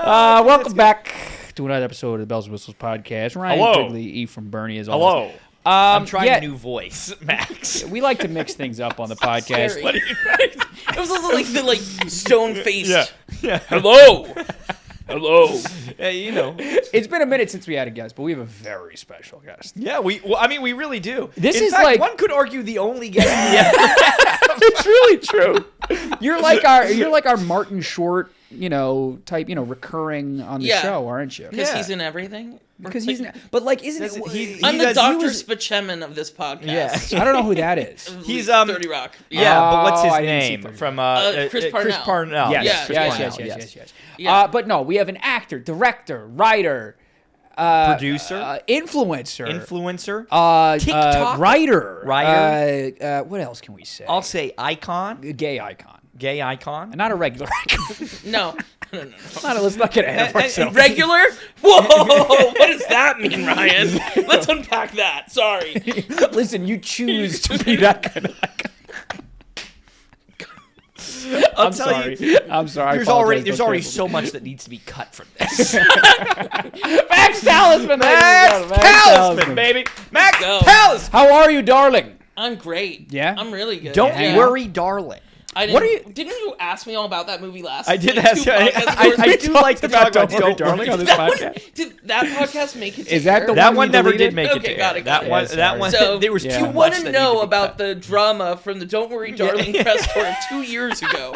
Welcome back to another episode of the Bells and Whistles podcast. Ryan Quigley, E from Bernie, as always. Hello. I'm trying a new voice, Max. We like to mix things up on the podcast. It was also like the stone-faced. Yeah. Hello. Hello. You know. It's been a minute since we had a guest, but we have a very special guest. Yeah, we really do. This In is fact, like one could argue the only guest we ever it's really true. You're like our Martin Short, type, recurring on the show, aren't you? Because he's in everything. Because he's, but like, isn't it? I'm the Dr. Spaceman of this podcast. Yeah. I don't know who that is. He's 30 Rock. Yeah, but what's his I didn't see name 30 from Chris Parnell. Chris Parnell. Yes. Yeah. But no, we have an actor, director, writer, Producer, influencer, TikTok writer. What else can we say? I'll say icon, gay icon, and not a regular icon. No. Let's not get ahead of ourselves. Regular? Whoa! What does that mean, Ryan? Let's unpack that. Sorry. Listen, you choose to be that kind of icon. I'm sorry. There's already so much that needs to be cut from this. Max Talisman, Max Talisman, baby. Max Talisman. How are you, darling? I'm great. Yeah? I'm really good. Don't worry, darling. Didn't you ask me all about that movie last? I did like, ask you. I do like to talk about Don't Worry, Darling on this podcast. Did that podcast make it? Is that the that one never deleted? did make it? Okay, got it. That one. So there was you too much. want to that know needed to be about cut. the drama from the Don't Worry, Darling press tour 2 years ago?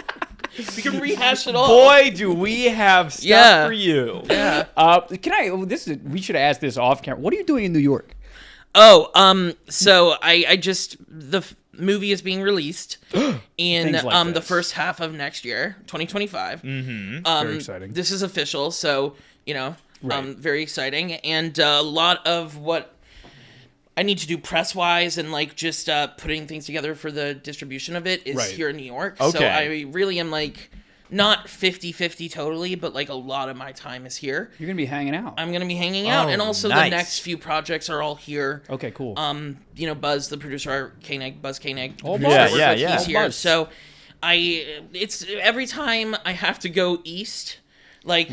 We can rehash it all. Boy, do we have stuff for you. Yeah. We should ask this off camera. What are you doing in New York? Oh, so I just the movie is being released in like the first half of next year, 2025. Mm-hmm. Very exciting. This is official, so Right. very exciting, and a lot of what I need to do press wise and like just putting things together for the distribution of it is here in New York. Okay. So I really am like not 50-50 totally, but like a lot of my time is here. You're gonna be hanging out. I'm gonna be hanging out, and also nice. the next few projects are all here. Okay, cool. Buzz, the producer, Buzz Koenig. Oh, yeah. He's here. Buzz. So it's every time I have to go east, like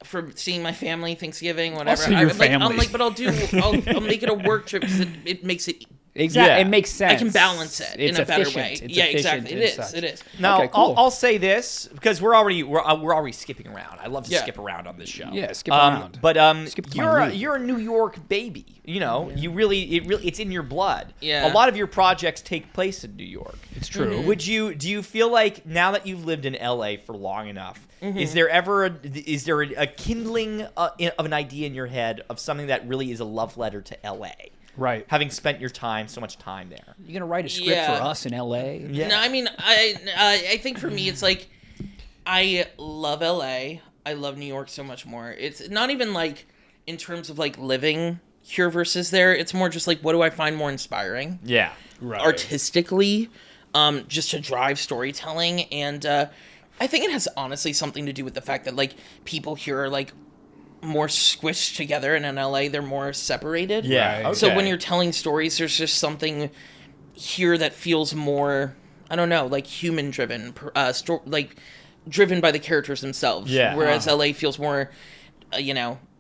for seeing my family, Thanksgiving, whatever. Also your family. I'm like, but I'll make it a work trip because it makes it. Exactly, Yeah. It makes sense. I can balance it in a better way. It's Yeah, efficient exactly. and It such. is. Now, Okay, cool. I'll say this because we're already skipping around. I love to skip around on this show. Yeah, skip around. But Skip to my root. you're a New York baby. You really it's in your blood. Yeah. A lot of your projects take place in New York. It's true. Mm-hmm. Do you feel like now that you've lived in LA for long enough, is there ever a kindling of an idea in your head of something that really is a love letter to LA? Right. Having spent so much time there. You're gonna write a script for us in LA? Yeah. No, I mean, I think for me, it's like I love LA. I love New York so much more. It's not even like in terms of like living here versus there. It's more just like what do I find more inspiring? Yeah. Right. Artistically, just to drive storytelling, and I think it has honestly something to do with the fact that like people here are like more squished together, and in LA they're more separated. Yeah. Right. Okay. So when you're telling stories, there's just something here that feels more, I don't know, like human driven, like driven by the characters themselves. Yeah. Whereas LA feels more,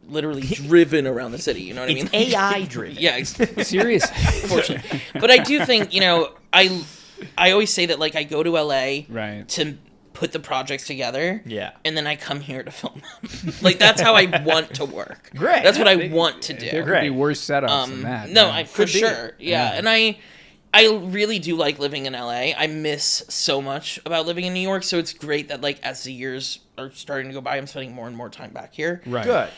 literally driven around the city. You know what I mean? It's AI driven. Yeah. Seriously. Fortunately. But I do think, I always say that like I go to LA Right. to put the projects together, and then I come here to film them. Like that's how I want to work. Great. That's what I want to do. There could be worse setups than that. No, man. for sure. Yeah. And I really do like living in LA. I miss so much about living in New York, so it's great that like as the years are starting to go by, I'm spending more and more time back here. Right. Good.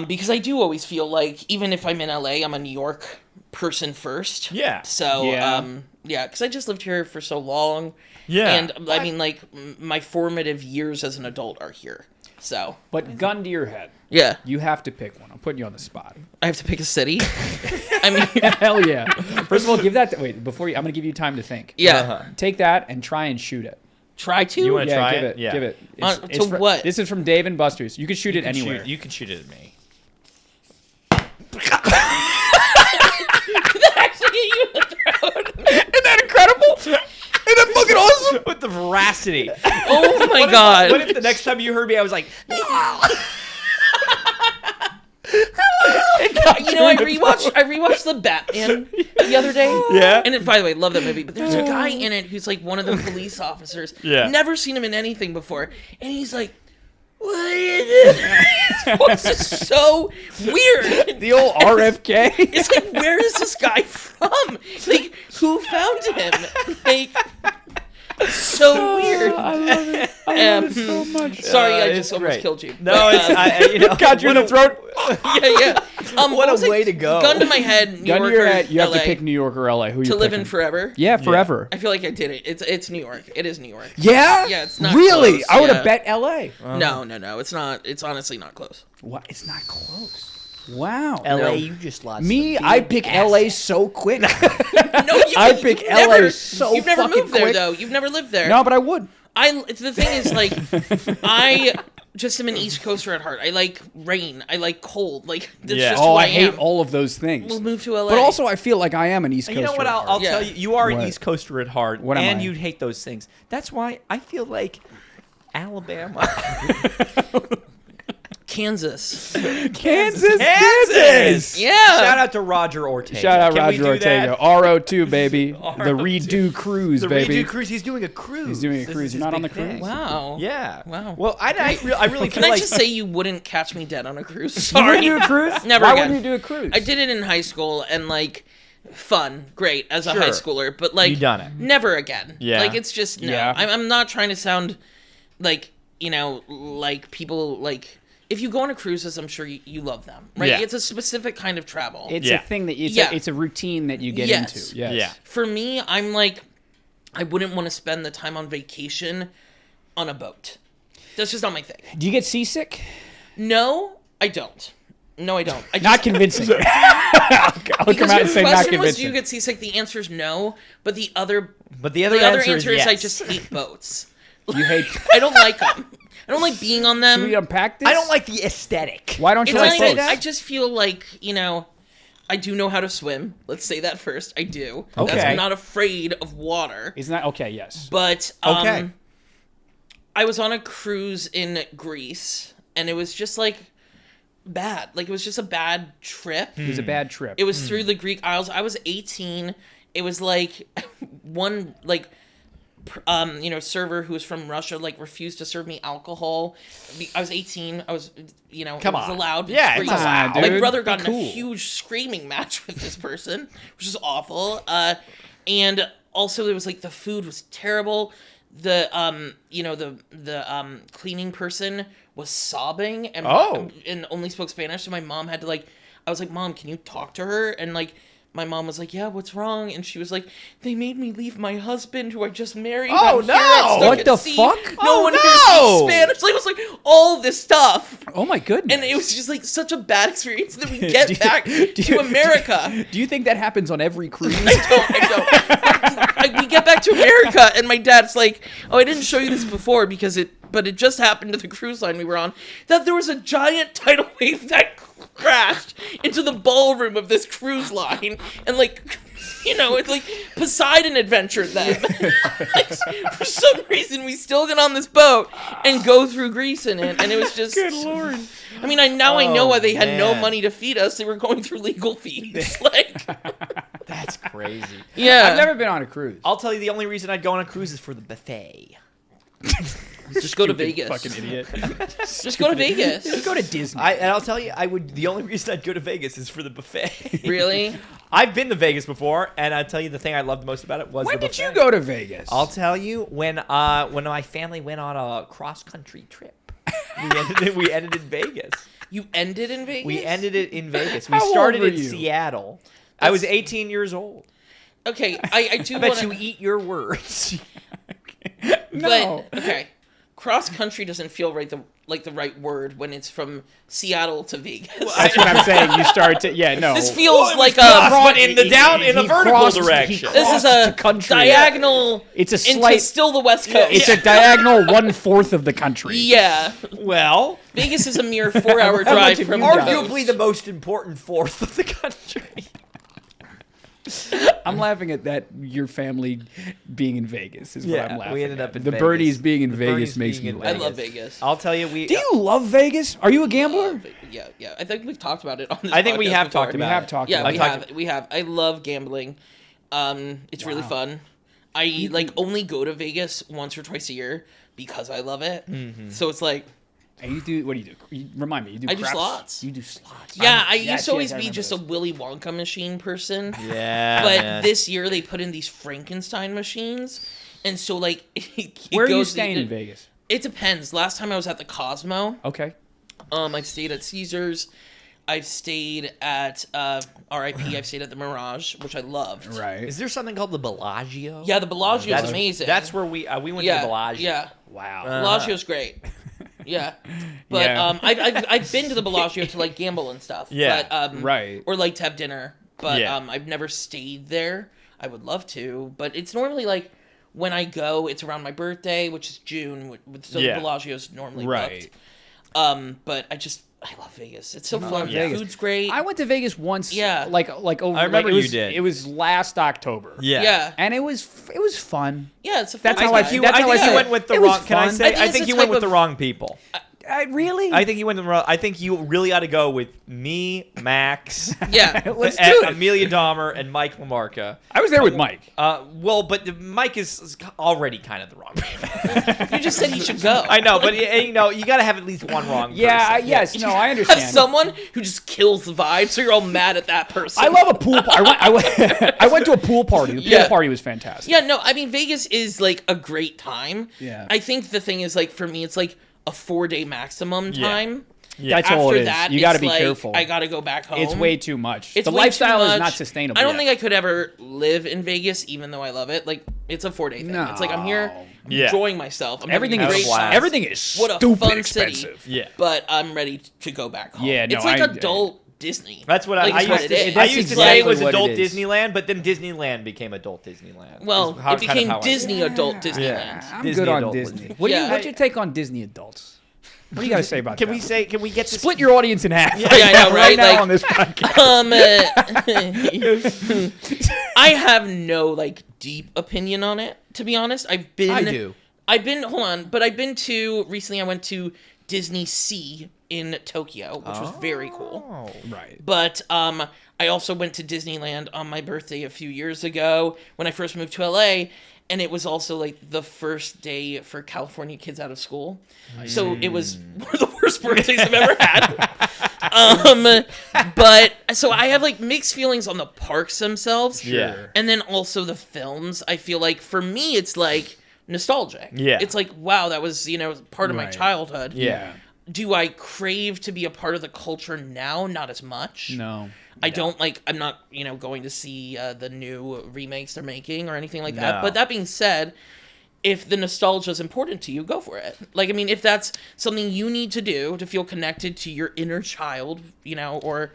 Because I do always feel like even if I'm in LA, I'm a New York person first. Yeah. So Yeah. because I just lived here for so long. Yeah. And I mean, like, my formative years as an adult are here. So. But gun to your head. Yeah. You have to pick one. I'm putting you on the spot. I have to pick a city. I mean. Hell yeah. First of all, give that. Wait, before I'm going to give you time to think. Yeah. Take that and try and shoot it. Try to? You wanna try give it? Yeah. Give it. To what? This is from Dave and Buster's. You can shoot it anywhere. You can shoot it at me. Did that actually get you in the throat? Isn't that incredible? that fucking awesome? With the veracity. Oh my god. What if the next time you heard me, I was like, You know, I rewatched the Batman the other day. Yeah. And by the way, love that movie. But there's a guy in it who's like one of the police officers. Yeah. Never seen him in anything before. And he's like, what are you doing? His voice is so weird. The old RFK. It's like, where is this guy from? Like, who found him? Like, so weird. I love it. I love it so much. Sorry, I it's just almost great. killed you. no, it's, Got you in the throat. Yeah. What what a was it? way to go. Gun to my head, New Gun York to your or head. You have to LA. pick New York or LA. Who you To live picking? in forever. Yeah, forever. I feel like I did it. It's New York. It is New York. Yeah? Yeah, it's not really? close, I would have yeah. bet LA. No, it's not. It's honestly not close. What? It's not close. Wow. LA, No. you just lost. Me, some I big pick assets. LA so quick. No, I pick you've LA never, so You've never fucking moved there quick. though. You've never lived there. No, but I would. The thing is, like, I just am an East Coaster at heart. I like rain. I like cold. Like, that's Yeah. just Oh, who I I hate am. all of those things. We'll move to LA. But also, I feel like I am an East Coaster. You know what? at I'll heart. Yeah. tell you. You are What? an East Coaster at heart, What am and I? you hate those things. That's why I feel like Alabama. Kansas. Kansas. Yeah. Shout out to Roger Ortega. Shout out Can we Roger do Ortega. that? RO2, baby. The RO2. redo cruise, The baby. redo cruise. He's doing a cruise. He's doing a This cruise. is You're his not on big the cruise? thing. Wow. Yeah. Wow. Well, I really Can feel I like just say you wouldn't catch me dead on a cruise? You wouldn't Sorry. do a cruise? Never Why again. wouldn't you do a cruise? I did it in high school and like fun, great as a Sure. high schooler, but like You done it. never again. Yeah. Like it's just no. Yeah. I'm not trying to sound like like people like. If you go on a cruises, I'm sure you love them, right? Yeah. It's a specific kind of travel. It's Yeah. a thing that Yeah. it's a routine that you get Yes. into. Yes. Yeah. For me, I'm like, I wouldn't want to spend the time on vacation on a boat. That's just not my thing. Do you get seasick? No, I don't. No, I don't. I Not convincing. I'll come because out your and say not question was, do convincing. you get seasick? The answer is no. But the other answer answer is I yes. just hate boats. You hate. I don't like them. I don't like being on them. Should we unpack this? I don't like the aesthetic. Why don't It's you not like even, boats? I just feel like, I do know how to swim. Let's say that first. I do. Okay. I'm not afraid of water. Isn't that okay? Yes. But Okay. I was on a cruise in Greece, and it was just like bad. Like it was just a bad trip. It was a bad trip. It was through the Greek Isles. I was 18. It was like one server who was from Russia like refused to serve me alcohol. I was 18. I was it Come was on. allowed. Yeah, Greece. it's allowed, My dude. brother got in Cool. a huge screaming match with this person, which is awful. And also there was like the food was terrible. The cleaning person was sobbing and only spoke Spanish, so my mom had to I was like, Mom, can you talk to her? And my mom was like, yeah, what's wrong? And she was like, they made me leave my husband who I just married. Oh, I'm here, I'm no! stuck What at the sea. fuck? No Oh, one no! here speaks Spanish. Like, it was like all this stuff. Oh my goodness. And it was just like such a bad experience that we get back to America. Do you think that happens on every cruise? I don't. We get back to America, and my dad's like, "Oh, I didn't show you this before but it just happened to the cruise line we were on that there was a giant tidal wave that crashed into the ballroom of this cruise line, and it's like Poseidon adventured them. For some reason, we still get on this boat and go through Greece in it, and it was just Good lord. I mean, I know why they had no man. money to feed us. They were going through legal fees. That's crazy. Yeah. I've never been on a cruise. I'll tell you the only reason I'd go on a cruise is for the buffet. Just go to Vegas. Fucking idiot. Just go to Vegas. Just go to Disney. And I'll tell you, the only reason I'd go to Vegas is for the buffet. Really? I've been to Vegas before, and I'll tell you the thing I loved most about it was when the did buffet. you go to Vegas? I'll tell you when my family went on a cross country trip. We ended in Vegas. You ended in Vegas? We ended it in Vegas. We How old started were in you? Seattle. I was 18 years old. Okay, I do I bet want you eat your words. No. But, okay. Cross country doesn't feel right the right word when it's from Seattle to Vegas. That's what I'm saying. You start to no. This feels like but in the he vertical crossed- direction. he this is crossed a the country. diagonal It's a into slight. still the West Coast. It's a diagonal 1/4 of the country. Yeah. Well, Vegas is a mere 4-hour How much drive have from you the done? arguably coast. the most important fourth of the country. I'm laughing at that. Your family being in Vegas is what I'm laughing. We ended at. up in the Vegas. birdies being in The Vegas birdies makes being me in I laugh. love Vegas. I'll tell you, Do you love Vegas? Are you a gambler? Yeah. I think we've talked about it on this I think we podcast have before. talked We about have it. talked Yeah, about we have. I love gambling. It's really Wow. fun. I like only go to Vegas once or twice a year because I love it. So it's like, And you do. What do you do? Remind me. You do. I do craps? slots. You do slots. yeah, I Yes, used to always yes, I be remember just this. a Willy Wonka machine person. Yeah, But man. this year they put in these Frankenstein machines, and so like it Where are you goes- staying in Vegas? It depends. Last time I was at the Cosmo. Okay. I've stayed at Caesars. I've stayed at RIP. I've stayed at the Mirage, which I loved. Right. Is there something called the Bellagio? Yeah, the Bellagio is That's amazing. That's where we went yeah, to the Bellagio. yeah. Wow. Bellagio's great. Yeah, but Yeah. I've been to the Bellagio to like gamble and stuff. Yeah, but, right. Or like to have dinner, but Yeah. I've never stayed there. I would love to, but it's normally like when I go, it's around my birthday, which is June. So Yeah. the Bellagio's normally Right. booked. But I love Vegas. It's so fun. yeah. The food's great. I went to Vegas once. Yeah. Like over. I remember like, it was, you did. It was last October. Yeah. yeah, And it was fun. yeah. It's a fun That's how I time. feel. I That's how think I you feel. went with the It was wrong. Can I fun. say? I think I it's think the you went type with the of- wrong people. Really? I think you went the wrong. I think you really ought to go with me, Max, Yeah. Let's and do it. Amelia Dahmer, and Mike LaMarca. I was there with Mike. Well, but Mike is already kind of the wrong man. You just said he should go. I know, but you got to have at least one wrong. Yeah. person. Yes. No. I Have understand. someone who just kills the vibe, so you're all mad at that person. I love a pool. I went. I went to a pool party. The pool Yeah. party was fantastic. Yeah, no, I mean Vegas is like a great time. Yeah. I think the thing is like for me, it's like a 4-day maximum Yeah. time. Yeah. That's After all it is. that, You got to it's be like, careful. I got to go back home. It's way too much. It's The way too lifestyle is much. not sustainable. I don't yet. think I could ever live in Vegas, even though I love it. Like it's a 4-day thing. It's like I'm here Yeah. enjoying myself. I'm Everything having a is great time. everything is What a stupid fun expensive. city. Yeah. But I'm ready to go back home. Yeah, no, it's like I- adult Disney. That's what Like, I it's what used it to. is. I That's used to exactly say it was what it adult is. Disneyland, but then Disneyland became adult Disneyland. Well, Is how- it kind of became how I- Disney adult Disneyland. Yeah. I'm Disney good on adult Disney. Disney. Yeah. What's your take on Disney adults? What do you got to say about Can that? we say? Can we get this? Split your audience in half? Yeah, I know, right? now Like- on this podcast. I have no like deep opinion on it, to be honest. I've been hold on, but I've been to recently I went to Disney Sea in Tokyo, which was very cool. Oh. Right. But I also went to Disneyland on my birthday a few years ago when I first moved to LA, and it was also like the first day for California kids out of school. So it was one of the worst birthdays I've ever had. But so I have like mixed feelings on the parks themselves. Yeah. And then also the films. I feel like for me it's like nostalgic. Yeah. It's like, wow, that was, part of my Right. childhood. Yeah. Do I crave to be a part of the culture now? Not as much. No. I don't like. I'm not, going to see the new remakes they're making or anything like that. No. But that being said, if the nostalgia is important to you, go for it. Like, I mean, if that's something you need to do to feel connected to your inner child, or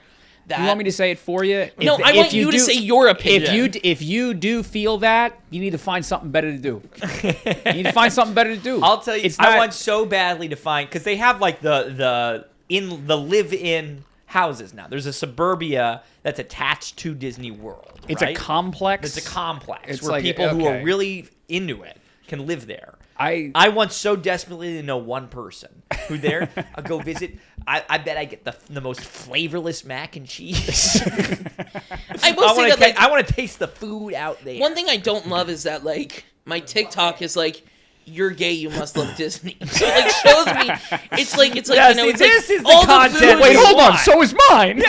that. You want me to say it for you? No, I want you to say your opinion. If you do feel that, you need to find something better to do. You need to find something better to do. I'll tell you, It's I not- want so badly to find because they have like the live-in houses now. There's a suburbia that's attached to Disney World. It's right? a complex. It's a complex It's where like- people who are okay. really into it can live there. I want so desperately to know one person who there. I'll go visit. I bet I get the most flavorless mac and cheese. I will say that, like, I want to taste the food out there. one thing I don't love is that, like, my TikTok is like, you're gay, you must love Disney. So it, like, shows me, it's like, Yeah, see, it's this like, is the all content food- wait, hold on. Why? So is mine.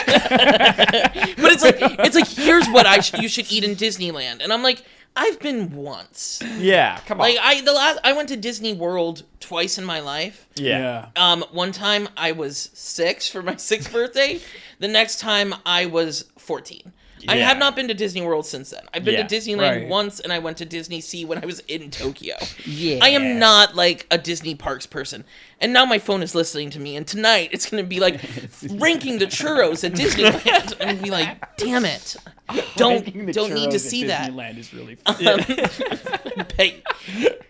But it's like here's what you should eat in Disneyland, and I'm like, I've been once. Yeah, come on. Like I went to Disney World twice in my life. yeah. One time I was 6 for my 6th birthday. The next time I was 14. I Yeah. have not been to Disney World since then. I've been Yeah, to Disneyland right. once, and I went to Disney Sea when I was in Tokyo. Yeah. I am not like a Disney parks person. And now my phone is listening to me, and tonight it's going to be like ranking the churros at Disneyland. I'm going to be like, damn it. don't Ranking the need to churros see at that. Disneyland is really fun.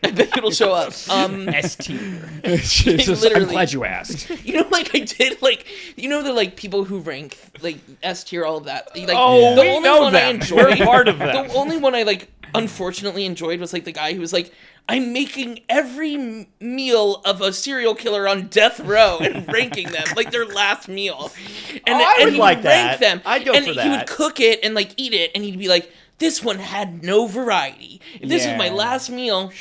I bet it'll show up. S tier. I'm Literally. glad you asked. You know, like I did, like you know the like people who rank like S tier, all of that. Like, Oh, the we only know one I them. enjoyed, We're part of them. The only one I like, unfortunately enjoyed was like the guy who was like, I'm making every meal of a serial killer on death row and ranking them like their last meal. And, I would he like would rank that. them. I'd go and for he that. would cook it and like eat it, and he'd be like, this one had no variety. If this was my Yeah. last meal.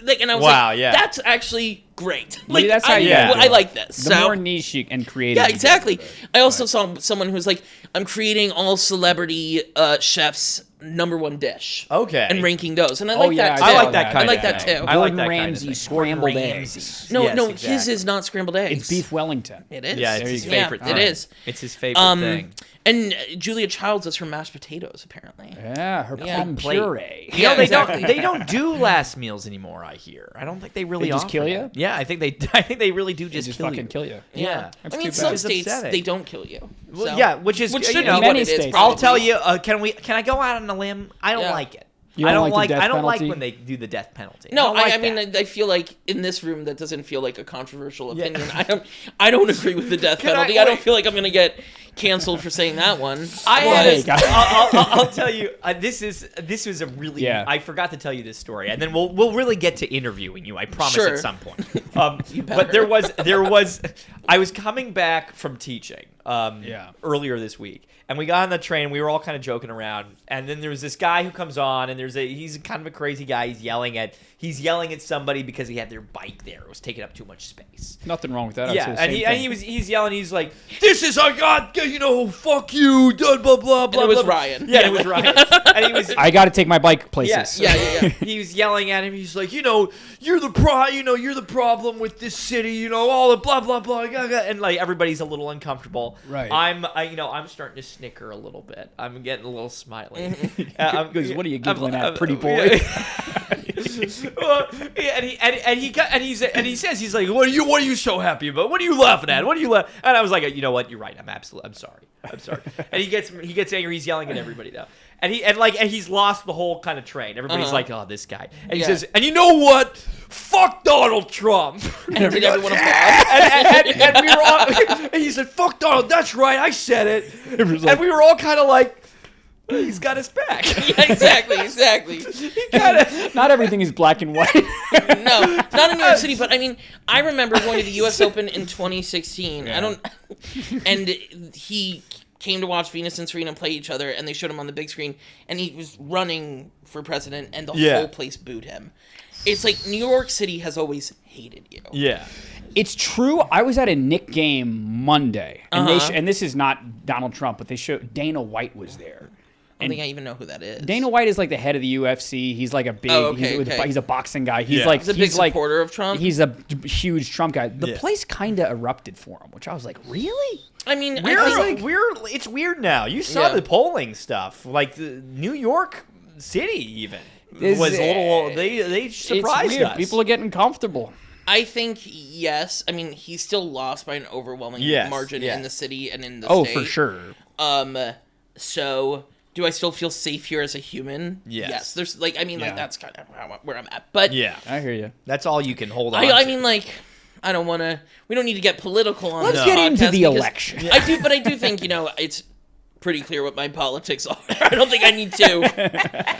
Like, and I was Wow, like, yeah. that's actually great. Like, that's how I, you gotta I do it. like this. The So more niche and creative. yeah, you get exactly. with it. I also saw someone who was like, I'm creating all celebrity chefs' #1 dish. Okay. And ranking those. And I like yeah, that too. I like that I kind like of that thing. too. I like Gordon that kind of Ramsay thing. scrambled Gordon eggs. Ramsay. No, Yes, no, exactly. his is not scrambled eggs. It's beef Wellington. It is. Yeah, it's There his you go. favorite Yeah, thing. it is. It's his favorite thing. And Julia Childs is her mashed potatoes, apparently. Yeah, her Yeah. plum Plate. puree. You know, Yeah, exactly. they don't do last meals anymore. I hear. I don't think they really They just offer kill that. you? Yeah, I think they really do They just just kill fucking you. kill you. Yeah. That's I mean, too some bad. It's states upsetting. they don't kill you. Well, So- yeah, which should you be know, what many it is. states. I'll Probably. tell you. Can I go out on a limb? I don't Yeah. like it. You I don't don't like the death I don't like penalty? when they do the death penalty. No, I, I don't mean, like that. I feel like in this room that doesn't feel like a controversial Yeah. opinion. I don't agree with the death Can I- penalty. I don't wait. feel like I'm gonna get canceled for saying that one. I Well, had hey, a- guys. I'll tell you. This was a really. Yeah. I forgot to tell you this story, and then we'll really get to interviewing you. I promise Sure. at some point. You But there was. I was coming back from teaching. Yeah. Earlier this week, and we got on the train. We were all kind of joking around, and then there was this guy who comes on, and he's kind of a crazy guy. He's yelling at somebody because he had their bike there. It was taking up too much space. Nothing wrong with that. I'd say Yeah, the and same thing. he's yelling. He's like, "This is fuck you, blah blah blah blah." it was blah. Ryan. Yeah, it was Ryan, and he was. I got to take my bike Yeah, places. Yeah. He was yelling at him. He's like, you're the problem with this city. All the blah blah blah. And like everybody's a little uncomfortable. Right. I'm starting to snicker a little bit. I'm getting a little smiley. Because what are you giggling at, pretty boy? Well, and he says he's like, what are you so happy about? What are you laughing at? What are you laughing? And I was like, you know what? You're right. I'm sorry. And he gets angry. He's yelling at everybody now. And he's lost the whole kind of train. Everybody's like, oh, this guy. And he Yeah. says, and you know what? Fuck Donald Trump. And did everyone applaud? and we were all, and he said, fuck Donald. That's right. I said it. And we were all kind of like, he's got his back. Yeah, exactly. He kind of. Not everything is black and white. No, not in New York City, but I mean, I remember going to the U.S. Open in 2016. And he came to watch Venus and Serena play each other, and they showed him on the big screen, and he was running for president, and the whole place booed him. It's like New York City has always hated you. Yeah. It's true. I was at a Knick game Monday, and and this is not Donald Trump, but they showed Dana White was there. I don't think I even know who that is. Dana White is like the head of the UFC. He's like a big. Oh, okay, okay. He's a boxing guy. He's Yeah. like He's a big like, supporter of Trump. He's a huge Trump guy. The Yeah. place kind of erupted for him, which I was like, really? I mean, I think, It's weird now. You saw Yeah. the polling stuff. Like the New York City even Is was a little. it- They It's surprised weird. us. People are getting comfortable. I think yes. I mean, he still lost by an overwhelming Yes, margin yes. in the city and in the Oh, state. for sure. So do I still feel safe here as a human? Yes. There's like, I mean, Yeah. like that's kind of where I'm at. But Yeah, I hear you. that's all you can hold on. I to. mean, like, I don't want to. We don't need to get political on Let's this get into podcast the because election. but I do think it's pretty clear what my politics are. I don't think I need to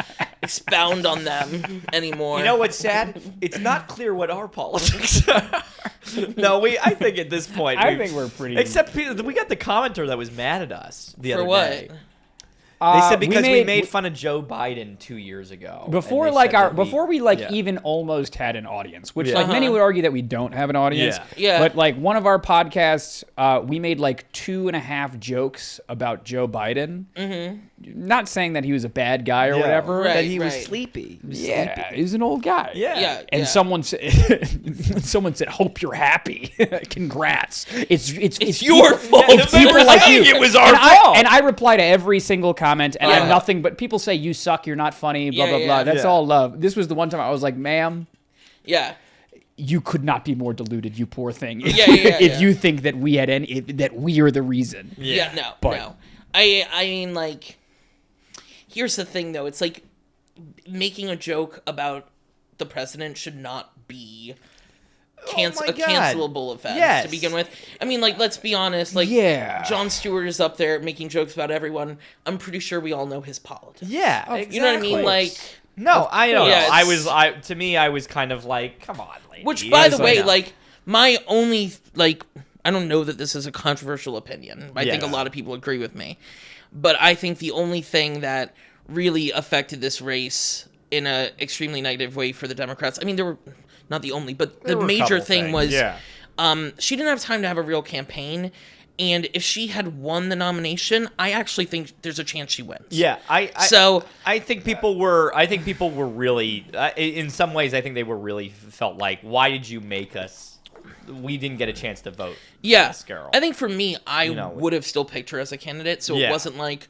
expound on them anymore. You know what's sad? It's not clear what our politics are. No, I think at this point, I think we're pretty. Except we got the commenter that was mad at us the For other what? day. They said because we made fun of Joe Biden 2 years ago. before and they like said that before we like yeah. even almost had an audience, which Yeah. like many would argue that we don't have an audience. Yeah. But like one of our podcasts, we made like 2.5 jokes about Joe Biden. Mm-hmm. Not saying that he was a bad guy or Yeah. whatever. Right. that he was sleepy. He was Yeah, sleepy. he's an old guy. Yeah. And someone said, "Hope you're happy. Congrats. It's your fault. It's They were people like saying you. it was our and fault. I reply to every single comment, and I'm Yeah. nothing but people say you suck, you're not funny, blah Yeah, blah yeah. blah. That's Yeah. all love. This was the one time I was like, "Ma'am, Yeah. you could not be more deluded, you poor thing. Yeah, if yeah. you think that we are the reason." Yeah. No. But- no. I mean, like, here's the thing, though. It's like making a joke about the president should not be a cancelable offense to begin with. I mean, like, let's be honest. Like, Jon Stewart is up there making jokes about everyone. I'm pretty sure we all know his politics. Yeah, exactly. You know what I mean? Like, no, I don't know. To me, I was kind of like, come on, lady. Which, by the way, like, my only, like, I don't know that this is a controversial opinion. I think a lot of people agree with me. But I think the only thing that really affected this race in an extremely negative way for the Democrats, I mean, there were not the only, but the major thing was she didn't have time to have a real campaign. And if she had won the nomination, I actually think there's a chance she wins. Yeah, I think people were really, in some ways, I think they were really felt like, why did you make us? We didn't get a chance to vote. Yeah, this girl. I think for me, I would have still picked her as a candidate, so it wasn't like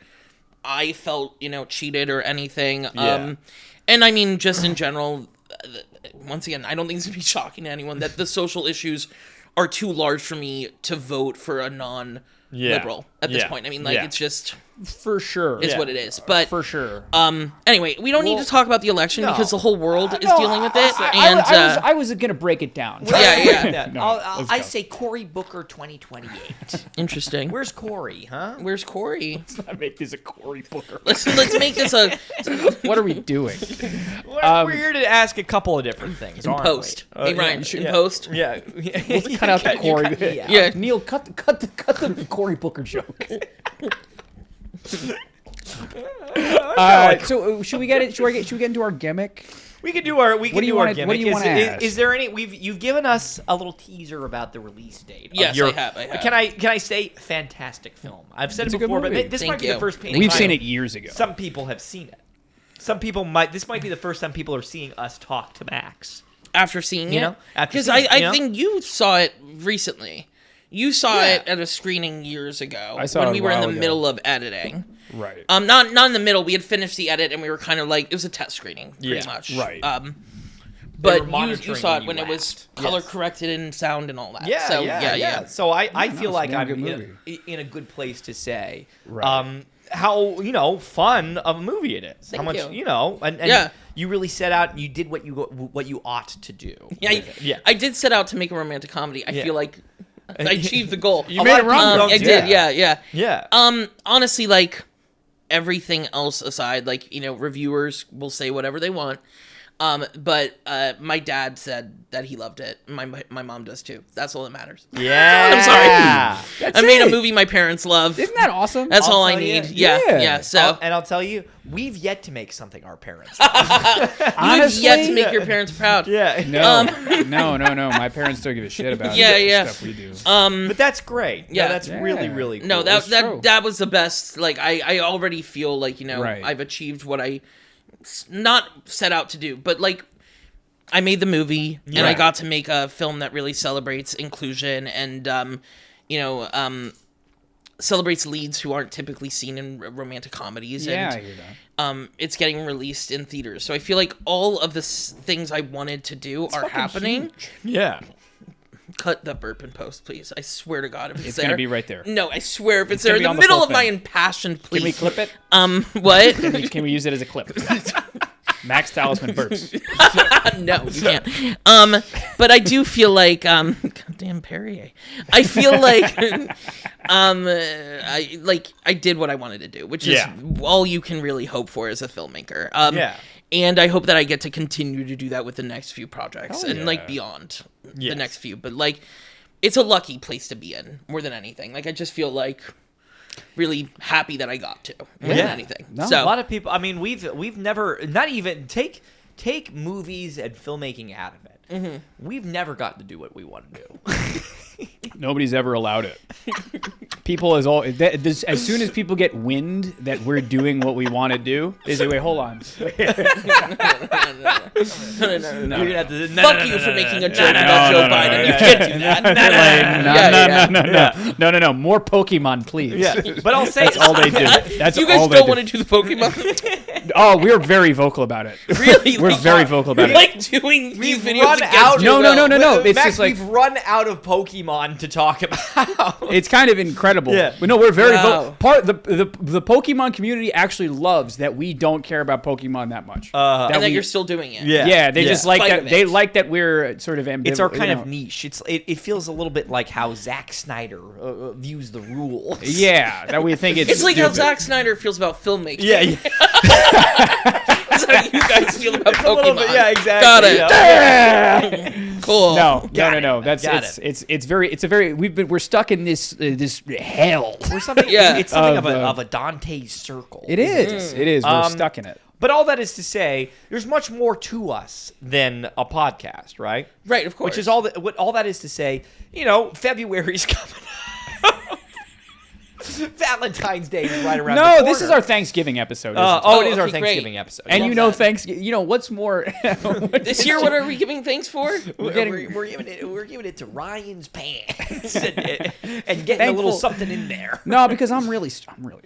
I felt cheated or anything. Yeah. And I mean, just in general, once again, I don't think it's gonna be shocking to anyone that the social issues are too large for me to vote for a non-liberal at this point. I mean, like, it's just for sure is what it is. But for sure. Anyway, we don't need to talk about the election because the whole world is dealing with it. I was gonna break it down. I say Cory Booker 2028. Interesting. Where's Cory? Huh? Where's Cory? Let's not make this a Cory Booker. Let's make this a. What are we doing? We're here to ask a couple of different things. In post. Hey Ryan, in post. Yeah. We'll cut out the Cory. Yeah. Neil, cut the Cory Booker joke. So should we get it? Should we get into our gimmick? We could do our gimmick. What do you want to ask? Is there any? You've given us a little teaser about the release date. Yes, I have. Can I say fantastic film? I've said it before, but this might be the first. We've seen it years ago. Some people have seen it. Some people might. This might be the first time people are seeing us talk to Max after seeing it. Because I think you saw it recently. You saw it at a screening years ago. I saw when it we were in the middle of editing. Right. Not in the middle. We had finished the edit and we were kind of like, it was a test screening, pretty much. Right. But you saw it when it was color corrected and sound and all that. Yeah, so, yeah. So I feel like I'm in a good place to say how fun of a movie it is. How much and you really set out and you did what you ought to do. Yeah, I did set out to make a romantic comedy. I feel like I achieved the goal. You made it wrong. I did, yeah. Honestly, like, everything else aside, like, reviewers will say whatever they want. But my dad said that he loved it. My mom does too. That's all that matters. Yeah. I'm sorry. I made a movie my parents love. Isn't that awesome? That's all I need. Yeah. So, I'll tell you, we've yet to make something our parents You've yet to make your parents proud. Yeah. No. My parents don't give a shit about stuff we do. But that's great. Yeah. That's really, really cool. No, that was the best. Like, I already feel like, I've achieved what I not set out to do, but like I made the movie and I got to make a film that really celebrates inclusion and celebrates leads who aren't typically seen in romantic comedies. Yeah, and, I hear that. It's getting released in theaters, so I feel like all of the things I wanted to do are happening. Huge. Yeah. Cut the burp in post, please. I swear to God, if it's there. It's gonna be right there. No, I swear, if it's there in the middle of my impassioned plea. Can we clip it? What? Can we use it as a clip? Max Talisman burps. No, you can't. But I do feel like, goddamn Perrier. I feel like, I did what I wanted to do, which is all you can really hope for as a filmmaker. And I hope that I get to continue to do that with the next few projects and like beyond the next few. But like, it's a lucky place to be in more than anything. Like, I just feel like really happy that I got to more than anything. No, so a lot of people. I mean, we've never not even take movies and filmmaking out of it. Mm-hmm. We've never gotten to do what we want to do. Nobody's ever allowed it. People as soon as people get wind that we're doing what we want to do, they say, "Wait, hold on." No. Fuck you for making a joke about Joe Biden. You can't do that. No. More Pokemon, please. Yeah, but I'll say that's all they do. That's you guys all don't want to do the Pokemon. Oh, we're very vocal about it. Really, we're very vocal about it. Like doing these videos. Run out. No. It's Max, just like we've run out of Pokemon to talk about. It's kind of incredible. incredible. Yeah. But no, we're very Wow. the Pokemon community actually loves that we don't care about Pokemon that much. and that we- you're still doing it. yeah, they just like Spite that. of They it. like that we're sort of ambivalent. It's our kind of niche. It feels a little bit like how Zack Snyder views the rules. Yeah, that we think it's. It's like how stupid. Zack Snyder feels about filmmaking. Yeah. That's how you guys feel about A little Pokemon. bit, yeah, exactly. Got it. Yeah. Cool. No. Got it. That's Got it's a very we're stuck in this hell. Or something. Yeah. It's something Of, of a Dante's circle. It is. It is. We're stuck in it. But all that is to say, there's much more to us than a podcast, right? Right, of course. Which is what all that is to say. February's coming up. Valentine's Day is right around the No, corner. this is our Thanksgiving episode. isn't it? it is our okay, Thanksgiving great. episode. and love you know that. Thanksgiving. You know what's more? This year, what are we giving thanks for? We're giving it to Ryan's pants and getting a little Thankful. something in there. No, because I'm really struggling.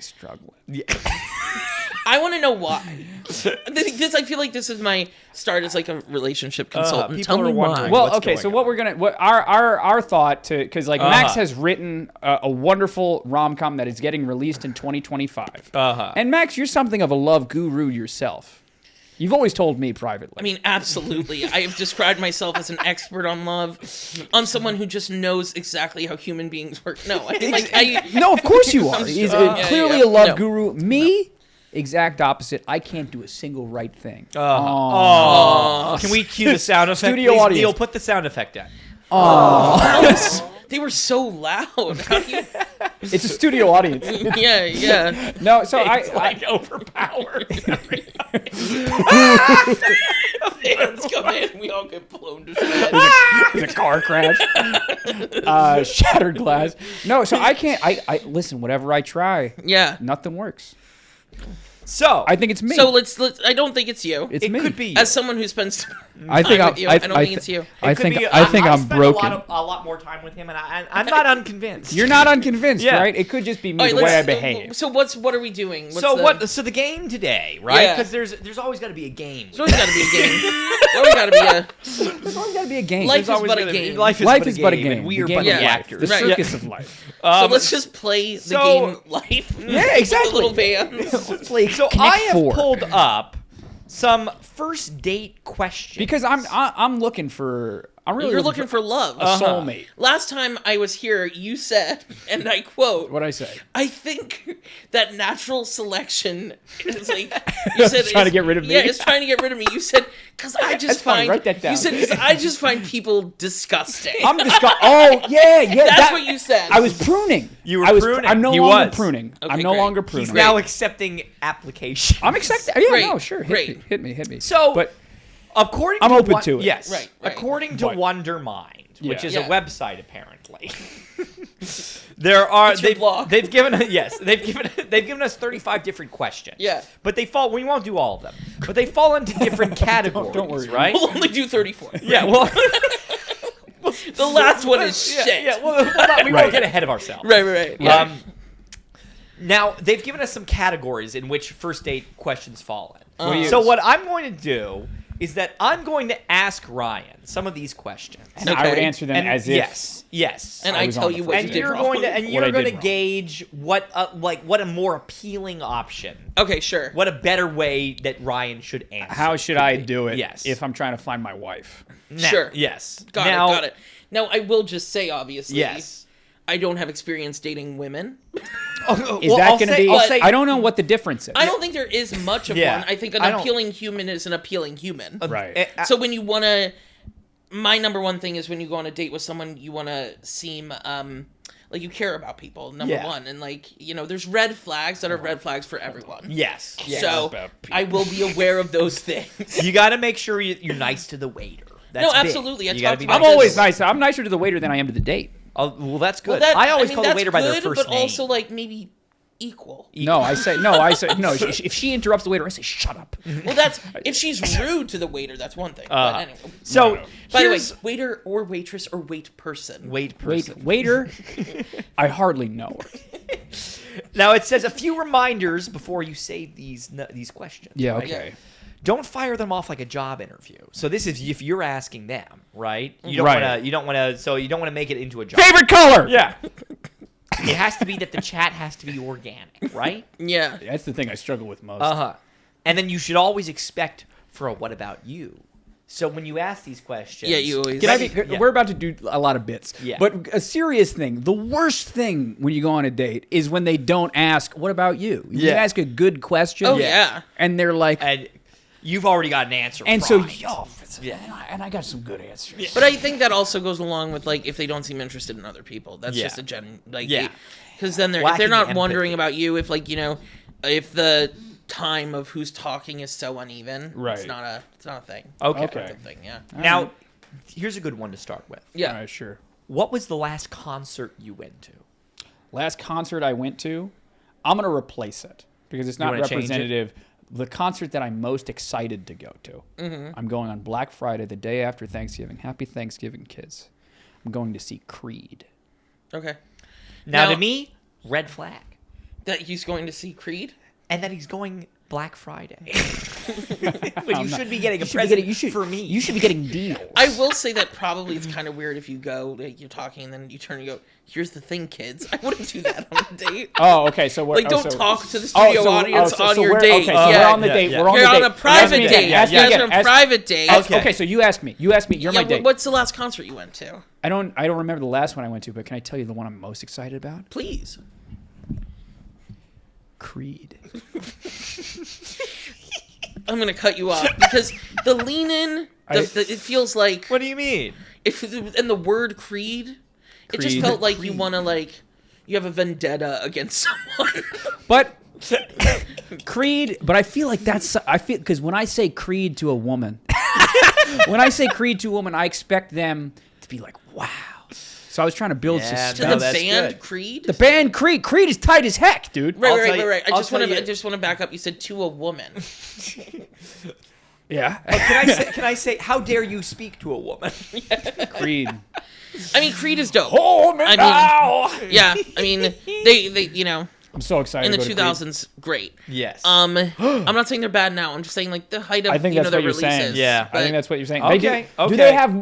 I want to know why. I feel like this is my start as like a relationship consultant. people Tell are me why. wondering. Well, What's okay, going so on? what our thought to because like Max Uh-huh. has written a wonderful rom-com that is getting released in 2025. Uh-huh. And Max, you're something of a love guru yourself. You've always told me privately. I mean, absolutely. I have described myself as an expert on love. I'm someone who just knows exactly how human beings work. No, no, of course you are. I'm He's sure. Yeah, clearly yeah. a love No. guru. Me, exact opposite. I can't do a single right thing. Can we cue the sound effect? Studio please? audience. Neil, put the sound effect in. They were so loud. How do you... It's a studio audience. Yeah. No, so It's I like overpowered. Fans come in, we all get blown to shreds. There's a car crash, shattered glass. No, so I can't. I listen. Whatever I try, Yeah. nothing works. So I think it's me. So let's. I don't think it's you. it's it me. could be you. As someone who spends I think time I'm. with you, I don't think it's you. I It could think. be- I think I'm spent broken. A lot more time with him, and I'm not unconvinced. You're not unconvinced, Yeah. right? It could just be me, All right, the way I let's- behave. So what are we doing? What's So the, what? So the game today, right? Yeah. Because there's always got to be a game. There's always got to be a game. There's always got to be a. There's always got to be a game. Life There's is but a gonna be- game. Life Life is but a and game. we The are game but of yeah. life. actors. The Right. circus of life. So let's just play the so- game life. Yeah, exactly. The little vans. So Connect I have Four. pulled up some first date questions Because I'm looking for. I'm really You're looking for love. a soulmate. Last time I was here, you said, and I quote, What'd I say? I think that natural selection is like you said Trying to get rid of me? Yeah, it's trying to get rid of me. You said because I just That's fine, find write that down. You said 'cause I just find people disgusting. I'm disgusting. Oh yeah. That's what you said. I was pruning. You were I was, pruning. I'm no He longer was. pruning. Okay, I'm no great. longer He's pruning. He's great. now accepting applications. I'm accepting. Yeah, Great, no, sure. great. Hit me. So- but According I'm to open Won- to it. Yes. Right. According to But- Wondermind, which Yeah. is Yeah. a website apparently. There are It's your blog. they've given they've given us 35 different questions. Yeah. But they fall we won't do all of them. But they fall into different categories, Don't worry. right? We'll only do 34. Yeah, well The last one is shit. Yeah, well, we Right. won't get ahead of ourselves. Right. Yeah. Now, they've given us some categories in which first date questions fall in. What do you So use? what I'm going to do is that I'm going to ask Ryan some of these questions. and I would Okay. answer them And as if. yes. And I I was tell on the you first what And you did you're wrong. going to What I did wrong. gauge what an more appealing option, Okay, sure. what a better way that Ryan should answer. How should I do it? Yes. If I'm trying to find my wife. Now- Sure. Yes. Got it. Now, I will just say, obviously, Yes. I don't have experience dating women. Is that going to be? I'll say, I don't know what the difference is. I don't think there is much of Yeah. one. I think an I don't- appealing human is an appealing human. Right. So when you want to... My number one thing is when you go on a date with someone, you want to seem... like you care about people, number Yeah. one. And there's red flags that are red flags for everyone. yes. So about people. I will be aware of those things. You got to make sure you're nice to the waiter. That's No, big. absolutely. I You gotta talked be about I'm nice. always nice. I'm nicer to the waiter than I am to the date. Oh, well, that's good. Well, I always call the that's waiter by their good, first but name. also like maybe equal. No. If she interrupts the waiter, I say, "Shut up." Well, that's if she's rude to the waiter, that's one thing. But anyway. So, By the way, here's waiter or waitress or wait person. wait person. Waiter. I hardly know her. Now it says a few reminders before you say these questions. Yeah. right? Okay. Don't fire them off like a job interview. So this is if you're asking them, right? You don't Right. want to. You don't want to. So you don't want to make it into a job. Favorite color. Yeah. It has to be that the chat has to be organic, right? Yeah. That's the thing I struggle with most. And then you should always expect for a what about you. So when you ask these questions, Yeah, you always. We're about to do a lot of bits. Yeah. But a serious thing, the worst thing when you go on a date is when they don't ask, what about you? You Yeah. ask a good question. Oh, yeah. And they're like, and you've already got an answer. and so, primed. and I got some good answers. But I think that also goes along with like if they don't seem interested in other people. That's just a because then if they're Lacking not empathy. wondering about you, if like if the time of who's talking is so uneven, Right. it's not a thing. Okay. Okay. It's a thing, yeah. Now, here's a good one to start with. Yeah. All right, sure. What was the last concert you went to? Last concert I went to, I'm going to replace it because it's not wanna change it? representative. The concert that I'm most excited to go to, I'm going on Black Friday, the day after Thanksgiving. Happy Thanksgiving, kids. I'm going to see Creed. Okay. Now, Now- to me, red flag. That he's going to see Creed? And that he's going Black Friday. But you should be getting a present for me. You should be getting deals. I will say that probably it's kind of weird if you go, like, you're talking, and then you turn and go, here's the thing, kids. I wouldn't do that on a date. Oh, okay. So what? Like, don't so, talk to the studio audience on your we're, date. Okay, so Yeah. we're on the date. Yeah. We're on You're the on date. a private Ask me date. again. Ask me You guys again. are on a Ask- private date. Okay, so you ask me. You ask me. You're my date. What's the last concert you went to? I don't remember the last one I went to, but can I tell you the one I'm most excited about? Please. Creed. I'm going to cut you off because the lean in, it feels like, What do you mean? and the word Creed, it just Creed. felt like you want to, like, you have a vendetta against someone. But Creed, but I feel like because when I say Creed to a woman, I expect them to be like, wow. So I was trying to build Yeah, To suspense. No, the that's band good. Creed? The band Creed. Creed is tight as heck, dude. Right. I I'll just tell want you- to. I just want to back up. You said to a woman. Yeah. Can I say, how dare you speak to a woman? Creed. I mean, Creed is dope. Hold me I mean, now. Yeah, I mean, they you know, I'm so excited. in the to go to Creed. 2000s, great. Yes. I'm not saying they're bad now. I'm just saying like the height of I think you that's know what their you're saying. releases. Yeah. but, I think that's what you're saying. Okay,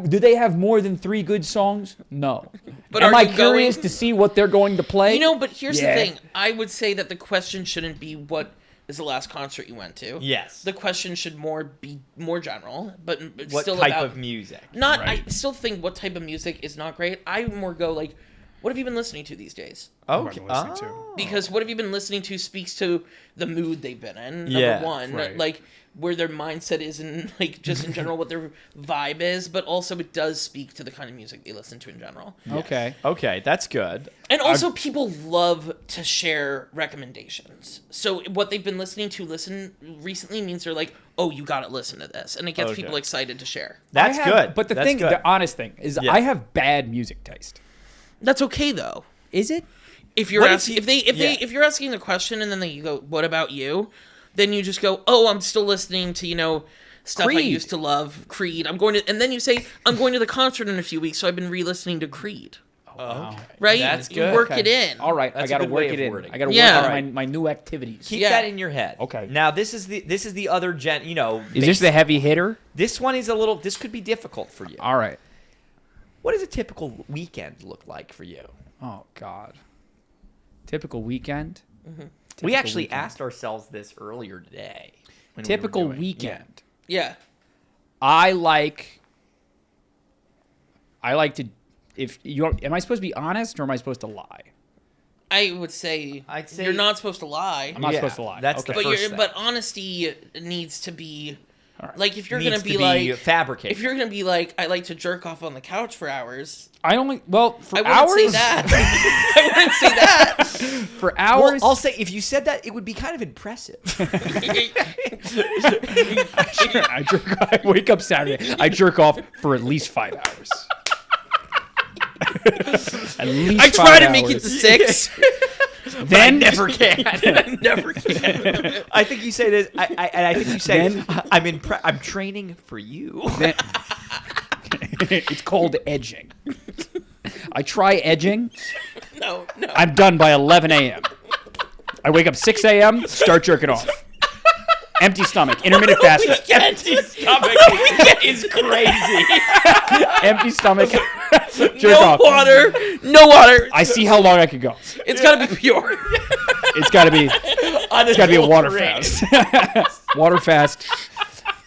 Do they have more than 3 good songs? No. But Am are I you curious going- to see what they're going to play? You know, but here's Yeah. the thing. I would say that the question shouldn't be what is the last concert you went to. Yes. The question should be more general, but What still type about of music? not. Right. I still think what type of music is not great. I more go like, what have you been listening to these days? Okay. What am I listening to? Because what have you been listening to speaks to the mood they've been in. Number Yeah, one, right. like where their mindset is, and like just in general what their vibe is. But also it does speak to the kind of music they listen to in general. Okay. Okay, that's good. And also, people love to share recommendations. So what they've been listening to recently means they're like, "Oh, you gotta listen to this," and it gets Okay. people excited to share. That's I have- good. But the That's thing, good. the honest thing is, Yeah. I have bad music taste. That's okay though. Is it? If you're What if asking, you- if you're asking the question and then you go, "What about you?" Then you just go, "Oh, I'm still listening to stuff I Creed. used to love, Creed. I'm going to," and then you say, "I'm going to the concert in a few weeks, so I've been re-listening to Creed." Okay. Right? That's You good. work Okay. it in. All right, That's I a got to good work way of it in. wording. I got to Yeah. work on Alright. my new activities. Keep Yeah. that in your head. Okay. Now this is the other Is this the heavy hitter? This one is this could be difficult for you. All right. What does a typical weekend look like for you? Oh God. Typical weekend. We Typical actually weekend. asked ourselves this earlier today. when we were Typical doing- weekend. Yeah. I like to. Am I supposed to be honest or am I supposed to lie? I would say, I'd say- you're not supposed to lie. I'm not Yeah, supposed to lie. that's okay. the first thing. But honesty needs to be right. like if you're Needs gonna be to like fabricated. if you're gonna be like I like to jerk off on the couch for hours. I only for I wouldn't hours. say that. I wouldn't say that. For well, hours. I'll say if you said that, it would be kind of impressive. I wake up Saturday. I jerk off for at least 5 hours. At least I try 5 to make it to hours. 6. Then never can. I never can. I think you say this. I think you say Then- I'm training for you. Then- it's called edging. I try edging. No. I'm done by 11 a.m. I wake up 6 a.m. Start jerking off. Empty stomach. Intermittent fasting. Empty stomach is crazy. Empty stomach. Jerk No off. water. No water. I see how long I could go. It's gotta be pure. It's got to be. It's got to be a water fast. Water fast.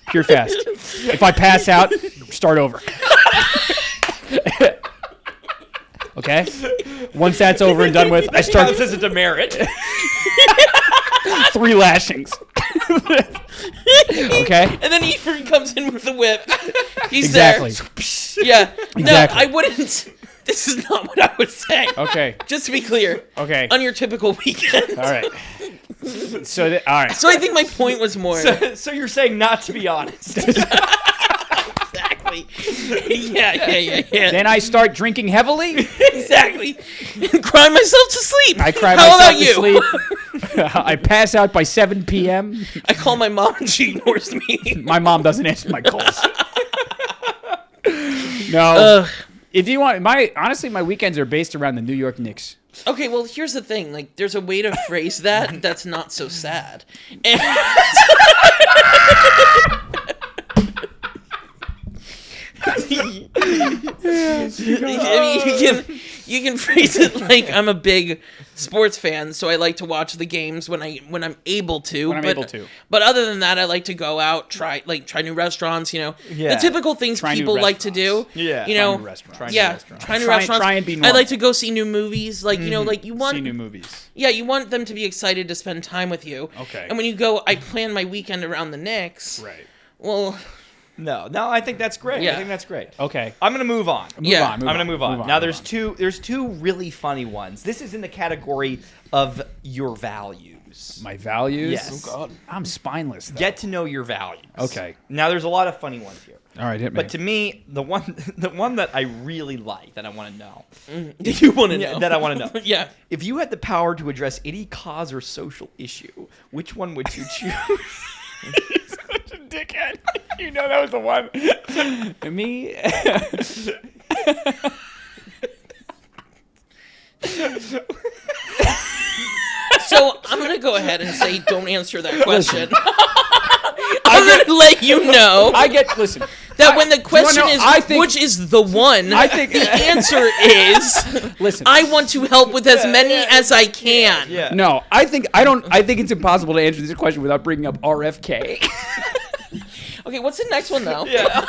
Pure fast. If I pass out, start over. Okay. Once that's over and done with, I start Counts as a demerit. 3 lashings. Okay. And then Ephraim comes in with the whip. He's Exactly. there. Yeah. No, Exactly. I wouldn't. This is not what I would say. Okay. Just to be clear. Okay. On your typical weekend. All right. So all right. So I think my point was more. So you're saying not to be honest. Exactly. Yeah. Then I start drinking heavily. Exactly. And cry myself to sleep. I cry How myself about you? to sleep. I pass out by 7 p.m. I call my mom and she ignores me. My mom doesn't answer my calls. No. Ugh. If you want, honestly, my weekends are based around the New York Knicks. Okay, well, here's the thing. Like, there's a way to phrase that that's not so sad. And you can phrase it like I'm a big sports fan, so I like to watch the games when I'm able to. But other than that, I like to go out, try new restaurants. You know, the typical things people like to do. Yeah, you know, try new restaurants. Try and be I normal. like to go see new movies. Like you know, like you want See new movies. Yeah, you want them to be excited to spend time with you. Okay. And when you go, I plan my weekend around the Knicks. Right. Well, No, I think that's great. Yeah. I think that's great. Okay. I'm gonna move on. Move on. I'm gonna move on. Now there's two really funny ones. This is in the category of your values. My values. Yes. oh God. I'm spineless. Though. Get to know your values. Okay. Now there's a lot of funny ones here. All right, hit me. But to me, the one that I really like, that I want to know, You want to know? that I want to know. Yeah. If you had the power to address any cause or social issue, which one would you choose? You're such a dickhead. You know that was the one. Me. So I'm gonna go ahead and say, don't answer that question. I'm gonna let you know Listen. that when the question know, is I think- which is the one, I think the answer is Listen. I want to help with as many as I can. Yeah. No, I think it's impossible to answer this question without bringing up RFK. Okay, what's the next one though? Yeah.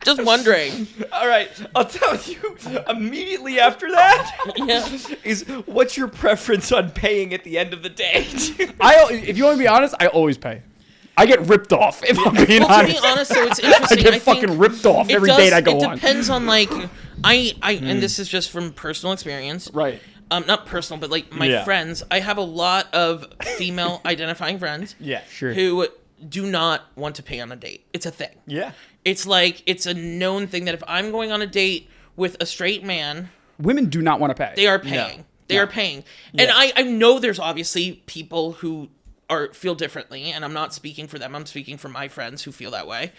Just wondering. All right. I'll tell you immediately after that Yeah. is what's your preference on paying at the end of the day? If you want to be honest, I always pay. I get ripped off if I'm being Well, to honest. be honest, though, it's I interesting. get think fucking ripped off every does- date I go It on. depends on like and this is just from personal experience. Right. Not personal, but like my Yeah. friends. I have a lot of female identifying friends. Yeah. Sure. Who do not want to pay on a date. It's a thing. Yeah. It's like it's a known thing that if I'm going on a date with a straight man, Women do not want to pay. they are paying. They are paying. And I know there's obviously people who feel differently, and I'm not speaking for them. I'm speaking for my friends who feel that way.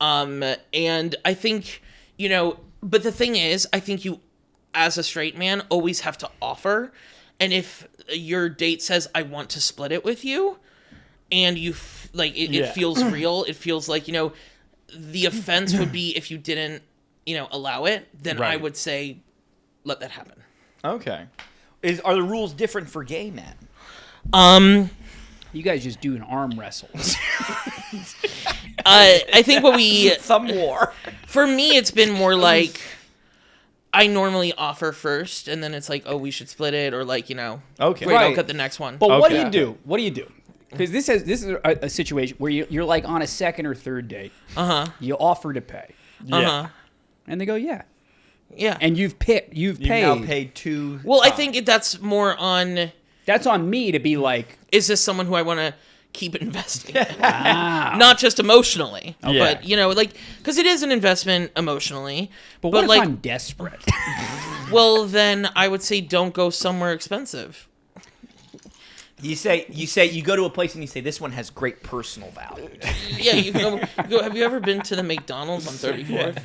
And I think, you know, but the thing is, I think you, as a straight man, always have to offer. And if your date says, I want to split it with you, and you, it feels real, it feels like, you know, the offense would be if you didn't, you know, allow it, then I would say, let that happen. Okay. Are the rules different for gay men? You guys just do an arm wrestle. I think what we, Some more. for me, it's been more like, I normally offer first, and then it's like, oh, we should split it, or like, you know, Okay. wait, Right. I'll cut the next one. But what do Okay. you do? What do you do? Because this is a situation where you're like on a second or third date. You offer to pay, Uh-huh. and they go, yeah. Yeah. And you've paid. You've now paid two. Well, I think that's more on, That's on me to be like, is this someone who I want to keep investing in? ah. Not just emotionally, Yeah. but, you know, like, because it is an investment emotionally. But what if like, I'm desperate? well, then I would say don't go somewhere expensive. You go to a place and you say this one has great personal value. Yeah, you go. Have you ever been to the McDonald's on 34th?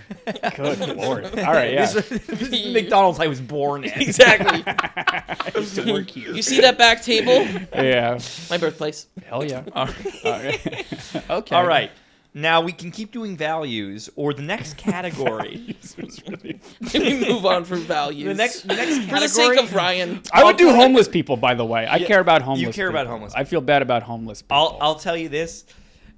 Good Lord. All right, yeah. This is McDonald's I was born in. Exactly. I used to work here. You see that back table? Yeah. My birthplace. Hell yeah. All right. Okay. All right. Now we can keep doing values or the next category. We move on from values. The next category. For the sake of Ryan. I would do homeless people, by the way. I care about homeless people. You care about homeless I feel bad about homeless people. I'll tell you this.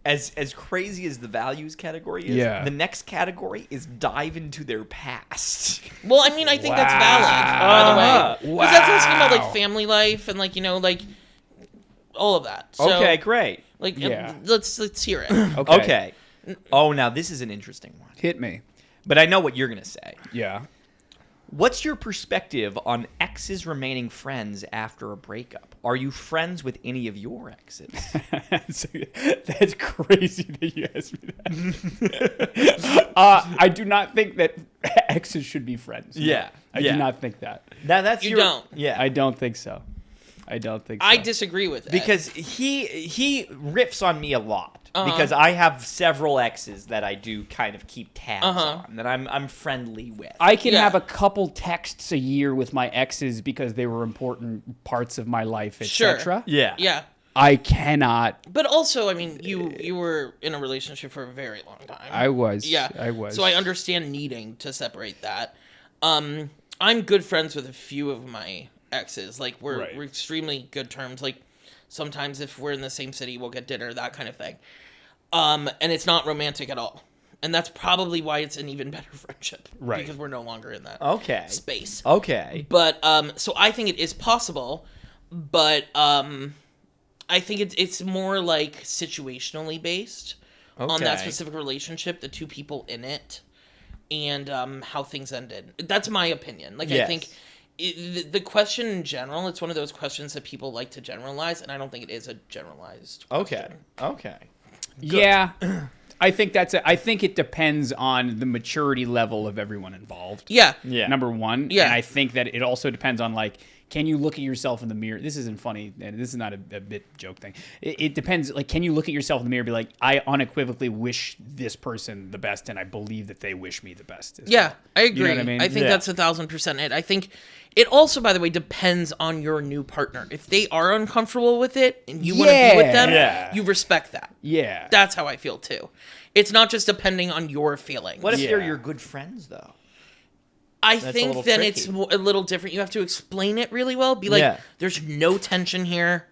As crazy as the values category is, Yeah. the next category is dive into their past. Well, I mean, I think that's valid, by the way. Because that's asking about, like, family life and, like, like, all of that. So, Okay, great. Like, Yeah. let's hear it. Okay. Oh, now this is an interesting one. Hit me. But I know what you're going to say. Yeah. What's your perspective on exes remaining friends after a breakup? Are you friends with any of your exes? That's crazy that you asked me that. I do not think that exes should be friends. No. Yeah. I do not think that. That's You your, don't. Yeah. I don't think so. I don't think so. I disagree with that. Because he riffs on me a lot. Uh-huh. Because I have several exes that I do kind of keep tabs on, that I'm friendly with. I can Yeah. have a couple texts a year with my exes because they were important parts of my life, etc. Yeah. Yeah. I cannot. But also, I mean, you were in a relationship for a very long time. I was. Yeah. I was. So I understand needing to separate that. I'm good friends with a few of my exes. Like, we're extremely good terms. Like, sometimes if we're in the same city, we'll get dinner, that kind of thing. And it's not romantic at all. And that's probably why it's an even better friendship. Right. Because we're no longer in that space. Okay. But, so I think it is possible, but, I think it's more like situationally based on that specific relationship, the two people in it, and how things ended. That's my opinion. Like, Yes. I think the question in general, it's one of those questions that people like to generalize, and I don't think it is a generalized question. Okay. Yeah. I think I think it depends on the maturity level of everyone involved. Yeah. Yeah. Number one. Yeah. And I think that it also depends on, like, can you look at yourself in the mirror? This isn't funny, and this is not a bit joke thing. It depends. Like, can you look at yourself in the mirror and be like, I unequivocally wish this person the best, and I believe that they wish me the best. Yeah, I agree. You know what I mean? think that's 1,000% it. I think it also, by the way, depends on your new partner. If they are uncomfortable with it and you want to be with them, Yeah. you respect that. Yeah. That's how I feel too. It's not just depending on your feelings. What if Yeah. they're your good friends, though? I a think little then tricky. it's a little different. You have to explain it really well. Be like, Yeah. there's no tension here.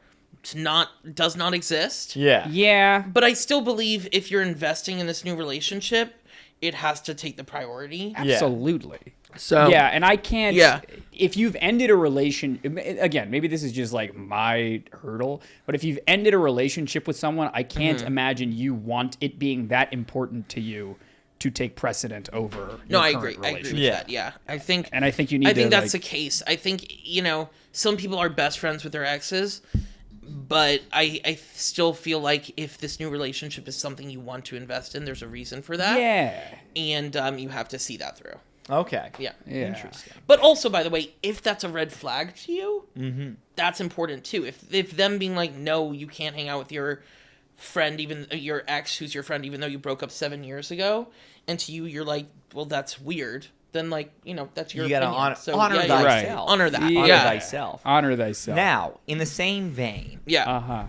Does not exist. Yeah. Yeah. But I still believe if you're investing in this new relationship, it has to take the priority. Absolutely. So Yeah, and I can't. Yeah. If you've ended a relation, again, maybe this is just like my hurdle, but if you've ended a relationship with someone, I can't imagine you want it being that important to you to take precedent over. No, your I current agree. I agree relationship. with Yeah. that. Yeah, I think. And I think you need. I think to, that's like, the case. I think some people are best friends with their exes, but I still feel like if this new relationship is something you want to invest in, there's a reason for that. Yeah. And you have to see that through. Okay. Yeah. Yeah. Interesting. But also, by the way, if that's a red flag to you, that's important too. If them being like, no, you can't hang out with your friend, even your ex, who's your friend, even though you broke up 7 years ago, and to you, you're like, well, that's weird. Then, like, that's your You gotta opinion. honor yeah, thyself. honor that. Yeah. Honor Yeah. thyself. Honor thyself. Now, in the same vein, Yeah.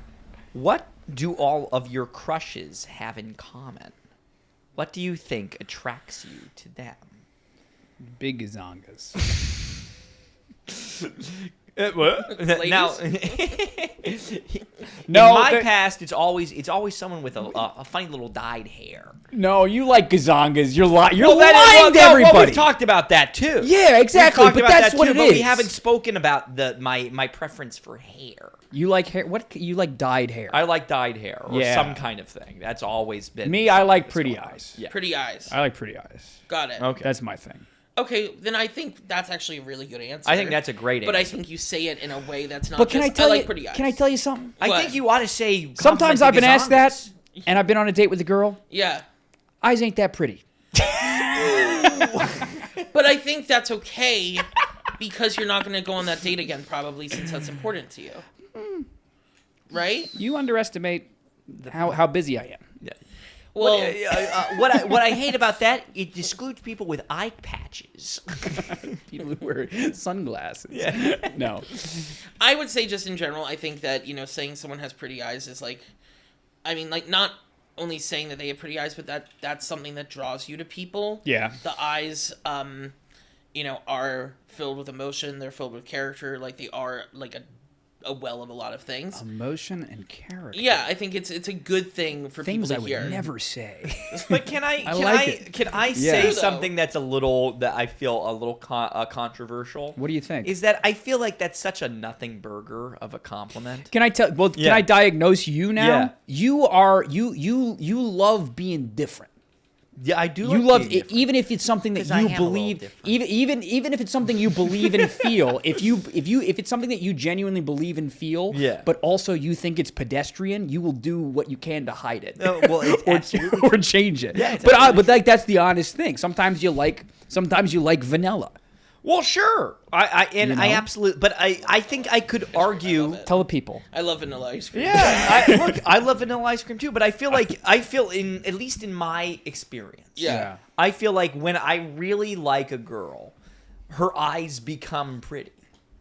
what do all of your crushes have in common? What do you think attracts you to them? Big gazongas. Now, No, in my that- past, it's always someone with a funny little dyed hair. No, you like gazongas. You're lying to Well, everybody. we've talked about that too. Yeah, exactly, We've talked but about that's that what too, it but we is. haven't spoken about my preference for hair. You like hair? What? You like dyed hair? I like dyed hair or Yeah. some kind of thing. That's always been Me, I something like that's pretty going on. eyes. Yeah. Pretty eyes. I like pretty eyes. Got it. Okay. That's my thing. Okay, then I think that's actually a really good answer. I think that's a great But I answer. think you say it in a way that's not But can I just, tell like you? pretty eyes. Can I tell you something? I What? think you ought to say. Sometimes I've been asked that, gazongas. and I've been on a date with a girl. Yeah. Eyes ain't that pretty. But I think that's okay because you're not going to go on that date again, probably, since that's important to you. right? You underestimate how busy I am. Yeah. Well, What I hate about that, it excludes people with eye patches. People who wear sunglasses. Yeah. No. I would say just in general, I think that, saying someone has pretty eyes is like, I mean, like, not only saying that they have pretty eyes, but that's something that draws you to people. Yeah. The eyes, are filled with emotion. They're filled with character. Like, they are like a well of a lot of things. Emotion and character. Yeah, I think it's a good thing for Things people I to would hear. never say. But can I say Yeah. something that's that I feel a little controversial? What do you think? Is that I feel like that's such a nothing burger of a compliment. Can I tell? Well, Yeah. can I diagnose you now? Yeah. You love being different. Yeah, I do. You love it, even if it's something that 'Cause I you am a little believe. different. Even if it's something you believe and feel. If it's something that you genuinely believe and feel. Yeah. But also you think it's pedestrian, you will do what you can to hide it. No, well, it's absolutely or change it. Yeah, it's but absolutely like that's the honest thing. Sometimes you like vanilla. Well, sure. I absolutely. But I think I could argue. love it. Tell the people. I love vanilla ice cream. Yeah, I love vanilla ice cream too, but I feel at least in my experience. Yeah. I feel like when I really like a girl, her eyes become pretty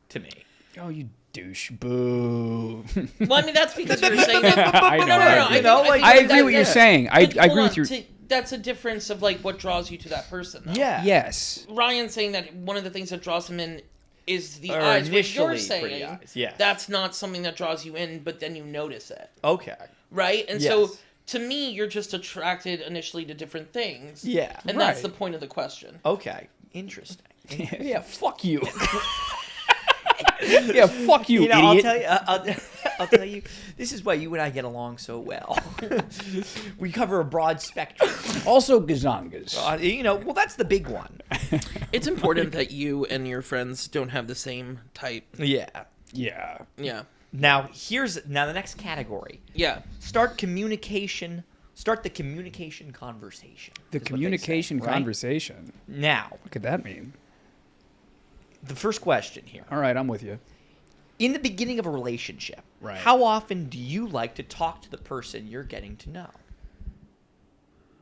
to me. Oh, you douche! Boo! Well, I mean, that's because you're saying that. I know. No. I agree what you're saying. I agree with you. That's a difference of like what draws you to that person. Though. Yeah. Yes. Ryan's saying that one of the things that draws him in is the Or eyes. What initially you're saying, pretty eyes, yes. that's not something that draws you in, but then you notice it, Okay. right? And so, Yes. to me, you're just attracted initially to different things. Yeah. And that's Right. the point of the question. Okay. Interesting. Yeah. Fuck you. Yeah. Fuck you, I'll idiot. tell you. I'll tell you. This is why you and I get along so well. We cover a broad spectrum. Also, gazongas. Well, that's the big one. It's important that you and your friends don't have the same type. Yeah. Yeah. Yeah. Now the next category. Yeah. Start the communication conversation. The is what they communication say, right? conversation. Now, What could that mean? the first question here. All right, I'm with you. In the beginning of a relationship, Right. how often do you like to talk to the person you're getting to know?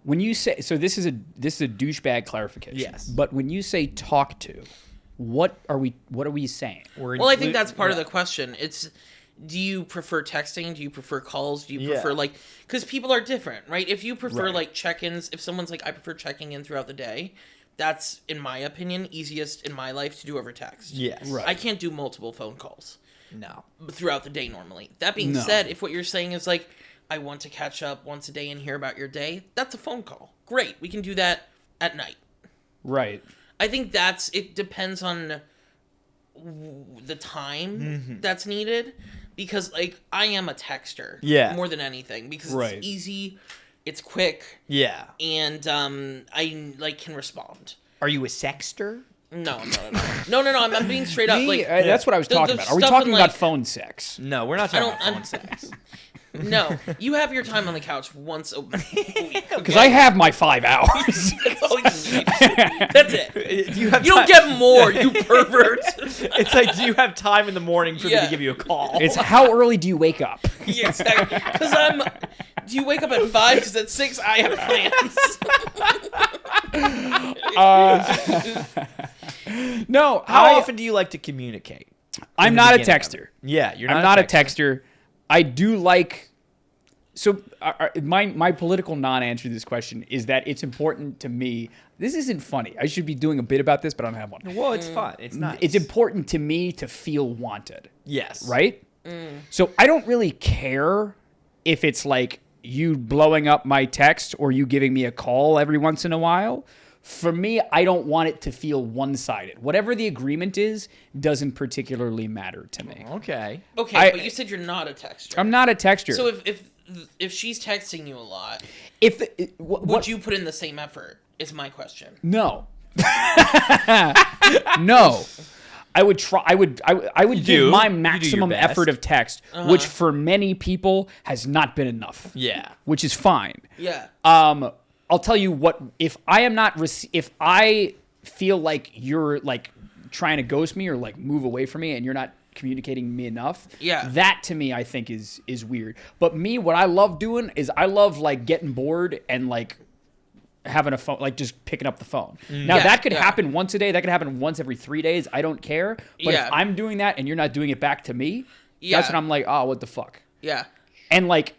When you say so, this is a douchebag clarification. Yes. But when you say talk to, what are we saying? Well, I think that's part of the question. It's, do you prefer texting? Do you prefer calls? Do you Yeah. prefer because people are different, right? If you prefer Right. check-ins, if someone's like, I prefer checking in throughout the day, that's, in my opinion, easiest in my life to do over text. Yes. Right. I can't do multiple phone calls No. throughout the day normally. That being No. said, if what you're saying is like, I want to catch up once a day and hear about your day, that's a phone call. Great. We can do that at night. Right. I think it depends on the time that's needed, because I am a texter, more than anything, because Right. it's easy, it's quick, Yeah. and I can respond. Are you a sexter? No. I'm being straight up. That's what I was talking about. Are we stuff talking in, about phone sex? No, we're not I talking don't. about phone I'm, sex. No, you have your time on the couch once a week. Because I have my 5 hours. That's all you need. That's it. Do you have You don't get more, you pervert. It's like, do you have time in the morning for me Yeah. to give you a call? It's how early do you wake up? Yeah, exactly. Because do you wake up at 5? Because at 6 I have plans. No. How often do you like to communicate? I'm in the not a beginning of texter. it? Yeah, you're I'm not a texter. I do like. So my political non-answer to this question is that it's important to me. This isn't funny. I should be doing a bit about this, but I don't have one. Well, it's fun. It's nice. It's important to me to feel wanted. Yes. Right? So I don't really care if it's like you blowing up my text or you giving me a call every once in a while. For me, I don't want it to feel one-sided. Whatever the agreement is doesn't particularly matter to me. Okay. Okay, but you said you're not a texter. I'm not a texter. So if she's texting you a lot, What would you put in the same effort? Is my question. No. No. I would try. I would give my maximum best. effort of text, which for many people has not been enough. Yeah. Which is fine. Yeah. I'll tell you what. If I am not, if I feel like you're like trying to ghost me or like move away from me, and you're not communicating me enough. Yeah. That to me, I think is weird. But me, what I love doing is I love like getting bored and like having a phone, like just picking up the phone. Now Yeah, that could yeah. happen once a day. That could happen once every 3 days. I don't care. But Yeah. if I'm doing that and you're not doing it back to me, Yeah. that's when I'm like, oh, what the fuck? Yeah. And like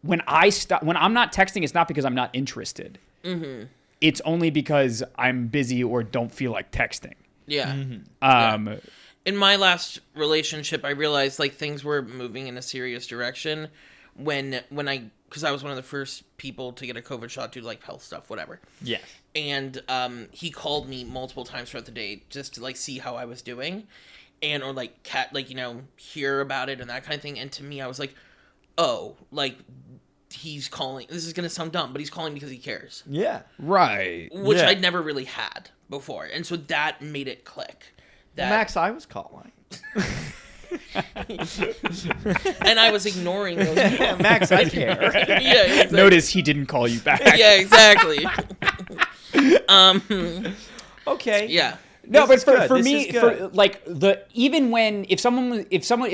when I'm not texting, it's not because I'm not interested. Mm-hmm. It's only because I'm busy or don't feel like texting. Yeah. Um, In my last relationship, I realized like things were moving in a serious direction when because I was one of the first people to get a COVID shot due to like health stuff, whatever. Yes. And he called me multiple times throughout the day just to like see how I was doing, and or like hear about it and that kind of thing. And to me, I was like, oh, like he's calling. This is gonna sound dumb, but he's calling because he cares, Yeah. right. which Yeah. I'd never really had before, and so that made it click. That Max, I was calling. and I was ignoring those people. Max, I care. Yeah, exactly. Notice he didn't call you back. Yeah, exactly. Okay. Yeah. No, This but is good. for This me, is good. if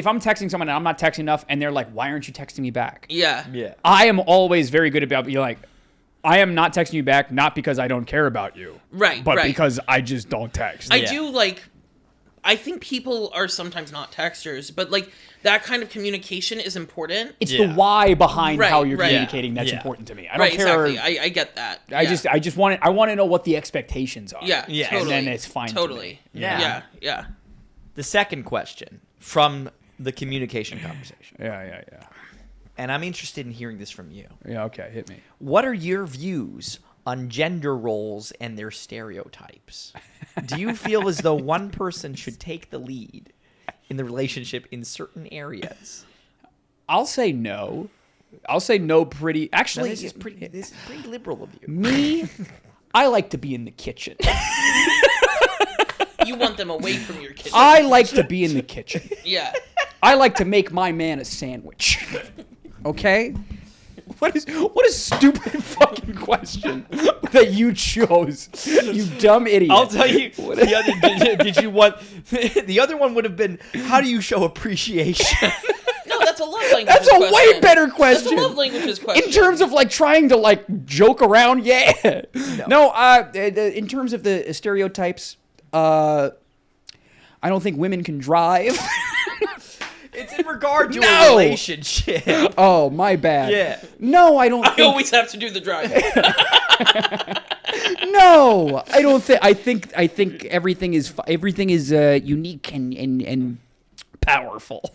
I'm texting someone and I'm not texting enough, and they're like, "Why aren't you texting me back?" Yeah. Yeah. I am always very good about being like, I am not texting you back, not because I don't care about you, Right. but right. because I just don't text. I Yeah. do like. I think people are sometimes not texters, but like that kind of communication is important. It's Yeah. the why behind Right, how you're right. communicating that's Yeah. important to me. I don't Right. care. Exactly. I get that. I just want to know what the expectations are. Yeah. Yeah. Totally. And then it's fine to Totally. me. Yeah. Yeah. Yeah. The second question from the communication conversation, Yeah. and I'm interested in hearing this from you. Yeah. Okay. Hit me. What are your views on gender roles and their stereotypes? Do you feel as though one person should take the lead in the relationship in certain areas? I'll say no. I'll say no. Pretty. Now, Actually, this is pretty liberal of you. me. I like to be in the kitchen. You want them away from your kitchen. I like to be in the kitchen. Yeah. I like to make my man a sandwich. Okay? What a stupid fucking question that you chose. You dumb idiot. I'll tell you. The other, did you want? The other one would have been, how do you show appreciation? No, that's a love language. That's a way better question. That's a love languages question. In terms of like trying to like joke around, yeah. No, in terms of the stereotypes, I don't think women can drive. It's in regard to a No! relationship. Oh, my bad. Yeah. No, I don't I think. always have to do the driving. No, I don't think. I think everything is unique and powerful.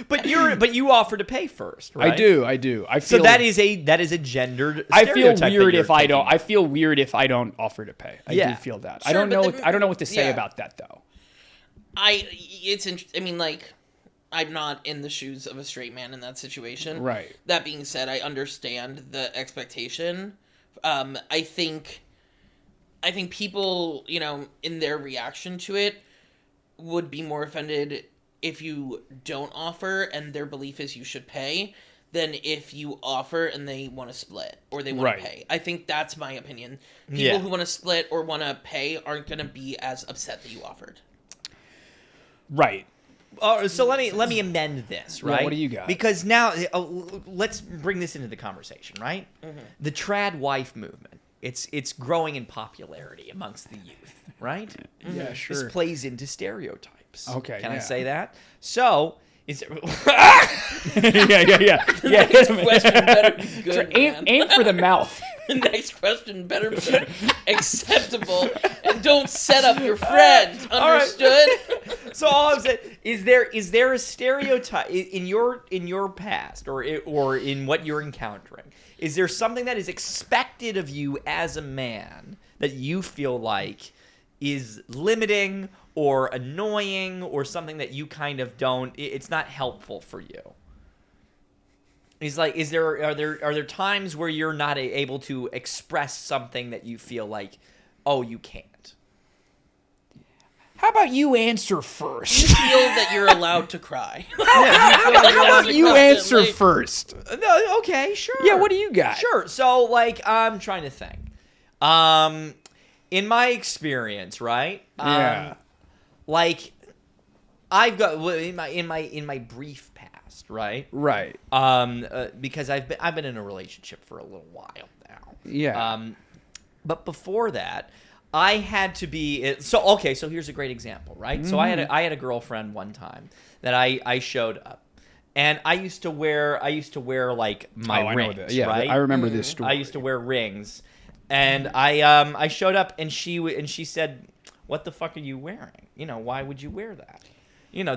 But you offer to pay first, right? I do. I feel So that is a gendered. I feel stereotype weird that if you're I don't. taking. I feel weird if I don't offer to pay. I Yeah. do feel that. Sure, I don't but know. then- I don't know what to say yeah. about that though. I mean, like, I'm not in the shoes of a straight man in that situation. Right. That being said, I understand the expectation. I think people, in their reaction to it, would be more offended if you don't offer and their belief is you should pay than if you offer and they want to split or they want Right. to pay. I think that's my opinion. People Yeah. who want to split or want to pay aren't going to be as upset that you offered. Right. So let me amend this, Yeah, right? what do you got? Because now let's bring this into the conversation, right? Mm-hmm. The trad wife movement. It's growing in popularity amongst the youth, right? Yeah, This sure. plays into stereotypes. Okay, Can I yeah. say that? So is it? yeah. Next question better be good, man. Aim for the mouth. The next question better be acceptable and don't set up your friend. right. Understood? So all I'm saying is there a stereotype in your past or in what you're encountering? Is there something that is expected of you as a man that you feel like is limiting or annoying or something that you kind of don't? It's not helpful for you. Are there times where you're not able to express something that you feel like, oh, you can't? How about you answer first? You feel that you're allowed to cry. How about you answer first? No, okay, sure. Yeah, what do you got? Sure. So, like, I'm trying to think. In my experience, right? Yeah. Like, I've got in my brief past, right? Right. Because I've been in a relationship for a little while now. Yeah. But before that, I had to be so here's a great example, right? So I had a girlfriend one time that I showed up. And I used to wear like my rings, right? I remember this story. I used to wear rings. And I showed up and she said, "What the fuck are you wearing? Why would you wear that?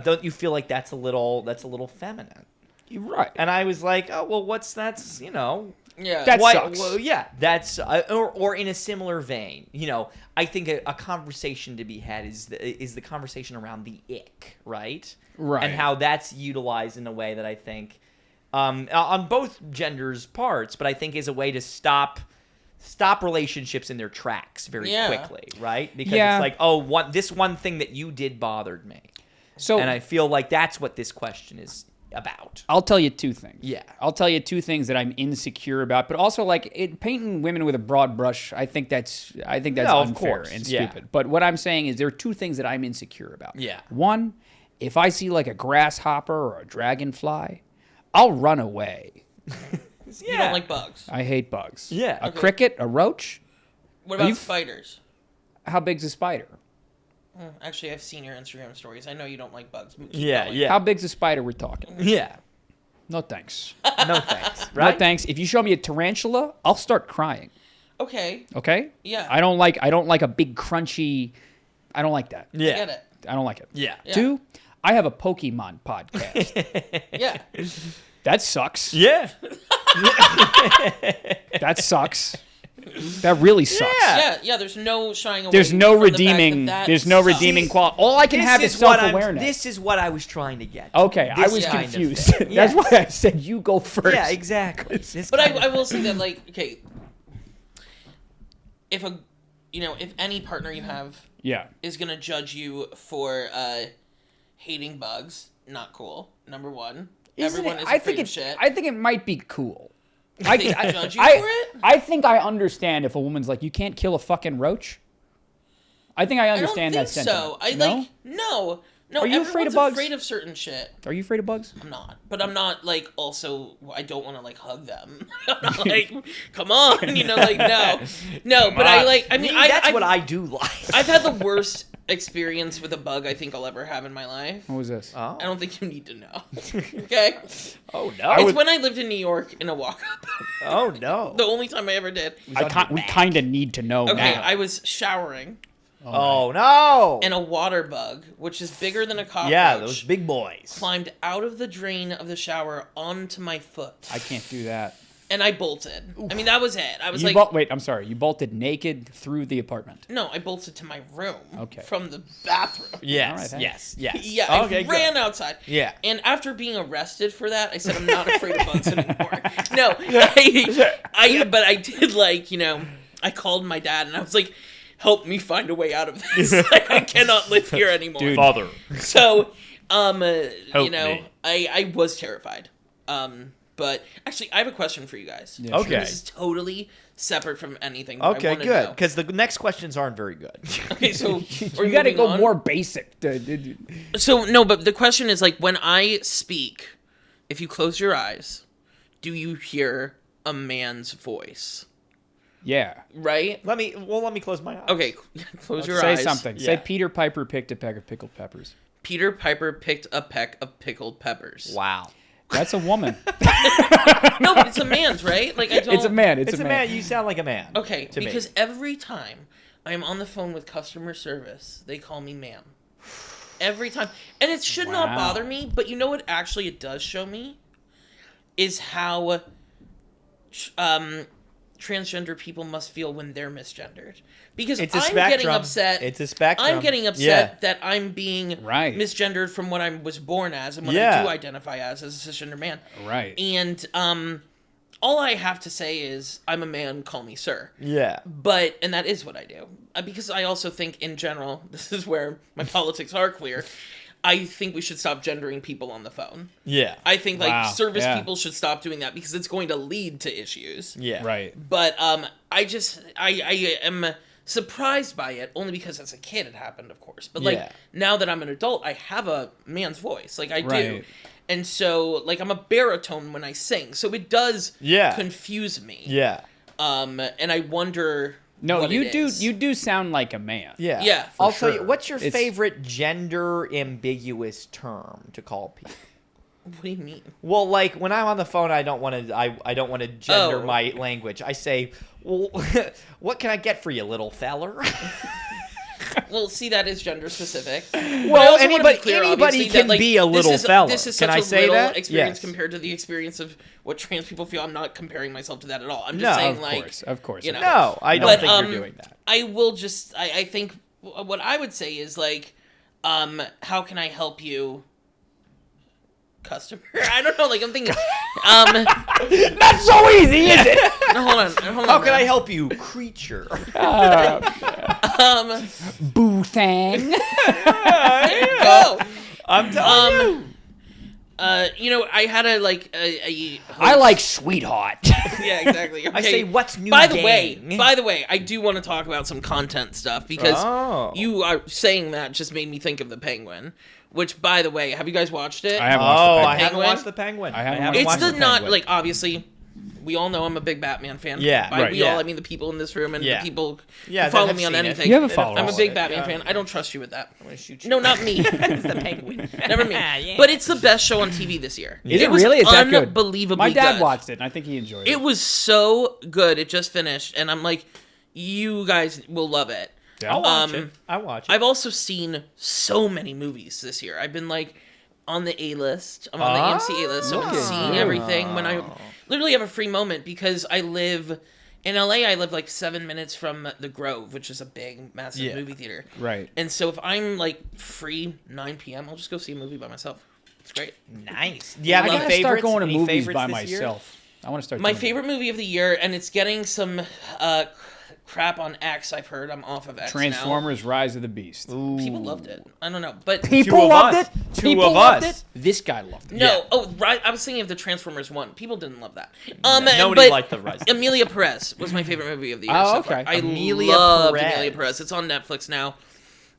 Don't you feel like that's a little feminine?" You're right. And I was like, "Oh, well, that's. Yeah. That sucks. Well, yeah, that's or in a similar vein, I think a conversation to be had is the conversation around the ick, right? Right. And how that's utilized in a way that I think on both genders' parts, but I think is a way to stop relationships in their tracks very quickly, right? Because it's like, this one thing that you did bothered me. So, and I feel like that's what this question is about. I'll tell you two things. Yeah. I'll tell you two things that I'm insecure about, but also like painting women with a broad brush. I think that's No, of unfair course. and Yeah. stupid. But what I'm saying is there are two things that I'm insecure about. Yeah. One, if I see like a grasshopper or a dragonfly, I'll run away. You don't like bugs. I hate bugs. Yeah. A Okay. cricket, a roach. What about you- spiders? How big's a spider? Actually, I've seen your Instagram stories. I know you don't like bugs. Keep Yeah, going. yeah. How big's a spider we're talking? Yeah. No thanks. No thanks. Right? No thanks. If you show me a tarantula, I'll start crying. Okay. Okay? Yeah. I don't like a big crunchy. I don't like that. Yeah. Get it. I don't like it. Yeah. Yeah. Two, I have a Pokemon podcast. Yeah. That sucks. Yeah. That sucks. That really sucks. Yeah. There's no shying away. There's no from the fact redeeming. that There's no sucks. redeeming quality. All I can have is self-awareness. This is what I was trying to get. Okay, I This was kind of confused. thing. That's Yes. why I said you go first. Yeah, exactly. This But kind I of will thing. say that, like, okay, if any partner you have Yeah. is gonna judge you for hating bugs, not cool. Number one, everyone is afraid of shit. I think it might be cool. They judge you for it? I think I understand if a woman's like, you can't kill a fucking roach. I think I I don't understand think that sentiment. so. I No? like no. Are you afraid of everyone's bugs? afraid of certain shit. Are you afraid of bugs? I'm not, but I'm not like also. I don't want to like hug them. I'm not like, come on, like no. But I like. I mean, that's I've, what I do like. I've had the worst experience with a bug I think I'll ever have in my life. What was this? Oh. I don't think you need to know. Okay, Oh no. it's when I lived in New York in a walk-up. Oh no. The only time I ever did. on your We back. kind of need to know Okay, now. I was showering, Oh no. and a water bug, which is bigger than a cockroach, Yeah, those big boys. climbed out of the drain of the shower onto my foot. I can't do that. And I bolted. I mean, that was it. I was Wait, I'm sorry. You bolted naked through the apartment. no, I bolted to my room. Okay. From the bathroom. Yes. All right, hey. Yes. Yes. Yeah, Okay. I good. ran outside. Yeah. And after being arrested for that, I said I'm not afraid of bugs anymore. No, but I did I called my dad and I was like, help me find a way out of this. Like, I cannot live here anymore. Dude. Father. So, Help me. I was terrified. But actually, I have a question for you guys. Yeah, Okay. This is totally separate from anything. That I Okay. wanna Good. know. Because the next questions aren't very good. Okay, so You got to go more basic. So no, but the question is like when I speak, if you close your eyes, do you hear a man's voice? Yeah. Right? Let me close my eyes. Okay, close your Say eyes. something. Yeah. Say Peter Piper picked a peck of pickled peppers. Peter Piper picked a peck of pickled peppers. Wow. That's a woman. No, but it's a man's, right? Like I don't. It's a man. It's a man. You sound like a man. Okay, to me. because every time I'm on the phone with customer service, they call me ma'am. Every time, and it should not Wow. bother me. But you know what? Actually, it does show me is how transgender people must feel when they're misgendered. Because It's a I'm spectrum. getting upset. It's a spectrum. I'm getting upset Yeah. that I'm being Right. misgendered from what I was born as and what I Yeah. do identify as a cisgender man. Right. And all I have to say is I'm a man, call me sir. Yeah. And that is what I do. Because I also think in general, this is where my politics are clear, I think we should stop gendering people on the phone. Yeah. I think Wow, service yeah. people should stop doing that because it's going to lead to issues. Yeah. Um, Right. But I am surprised by it only because as a kid it happened, of course. But like Yeah. now that I'm an adult, I have a man's voice, like I do, Right. and so like I'm a baritone when I sing, so it does Yeah. confuse me. Yeah. And I wonder. No, what you it do. is. You do sound like a man. Yeah. Yeah, for I'll tell you. sure. What's your It's- favorite gender ambiguous term to call people? What do you mean? Well, like when I'm on the phone, I don't want to. I don't want to gender Oh. my language. I say, "Well, what can I get for you, little feller?" Well, see, that is gender specific. Well, anybody can be a little fella. This is Can such I a say little that? experience Yes. compared to the experience of what trans people feel. I'm not comparing myself to that at all. I'm just No, saying, Of like, course, of course. you know. No, I don't But, think you're doing that. I will just. I think what I would say is like, how can I help you, customer? I don't know. Like I'm thinking. Not so easy, is it? No, hold on. How can I help you, creature? Boo thang. Go. I'm telling you. You know, I had a like a I like sweetheart. yeah, exactly. I Okay. say, what's new? By the gang? way, I do want to talk about some content stuff because Oh. you are saying that just made me think of the Penguin. Which, by the way, have you guys watched it? I haven't watched the I Penguin. haven't Penguin? watched the Penguin. I haven't It's watched the the not Penguin. like obviously. We all know I'm a big Batman fan. Yeah, By right, we yeah. all, I mean the people in this room and Yeah. the people Yeah, who that follow have me on seen it. anything. You haven't followed I'm a us. big Batman Yeah. fan. I don't trust you with that. I'm gonna shoot you. No, not me. It's the Penguin. Never me. Yeah. But it's the best show on TV this year. Is it was really? Is that good? unbelievably My dad good. watched it, and I think he enjoyed it. It was so good. It just finished, and I'm like, you guys will love it. Yeah. I'll watch it. I watch it. I've also seen so many movies this year. I've been like on the A list. I'm on the AMC A list, so I'm look at seeing you. everything when I literally have a free moment because I live in LA. I live like 7 minutes from the Grove, which is a big, massive Yeah. movie theater. Right. And so if I'm like free 9 p.m., I'll just go see a movie by myself. It's great. Nice. Do you have I any gotta favorites? start going to Any movies favorites by this year? myself. I want to start. My doing that. favorite movie of the year, and it's getting some crap on X. I've heard. I'm off of X now. Transformers: Rise of the Beast. People loved it. I don't know, but People of loved us. it. Two People of loved us. it. This guy loved it. no. Yeah. Oh, right. I was thinking of the Transformers one. People didn't love that. Nobody but liked the Rise. Amelia Perez was my favorite movie of the year. Oh, so far. okay. I Amelia loved Perez. Amelia Perez. It's on Netflix now.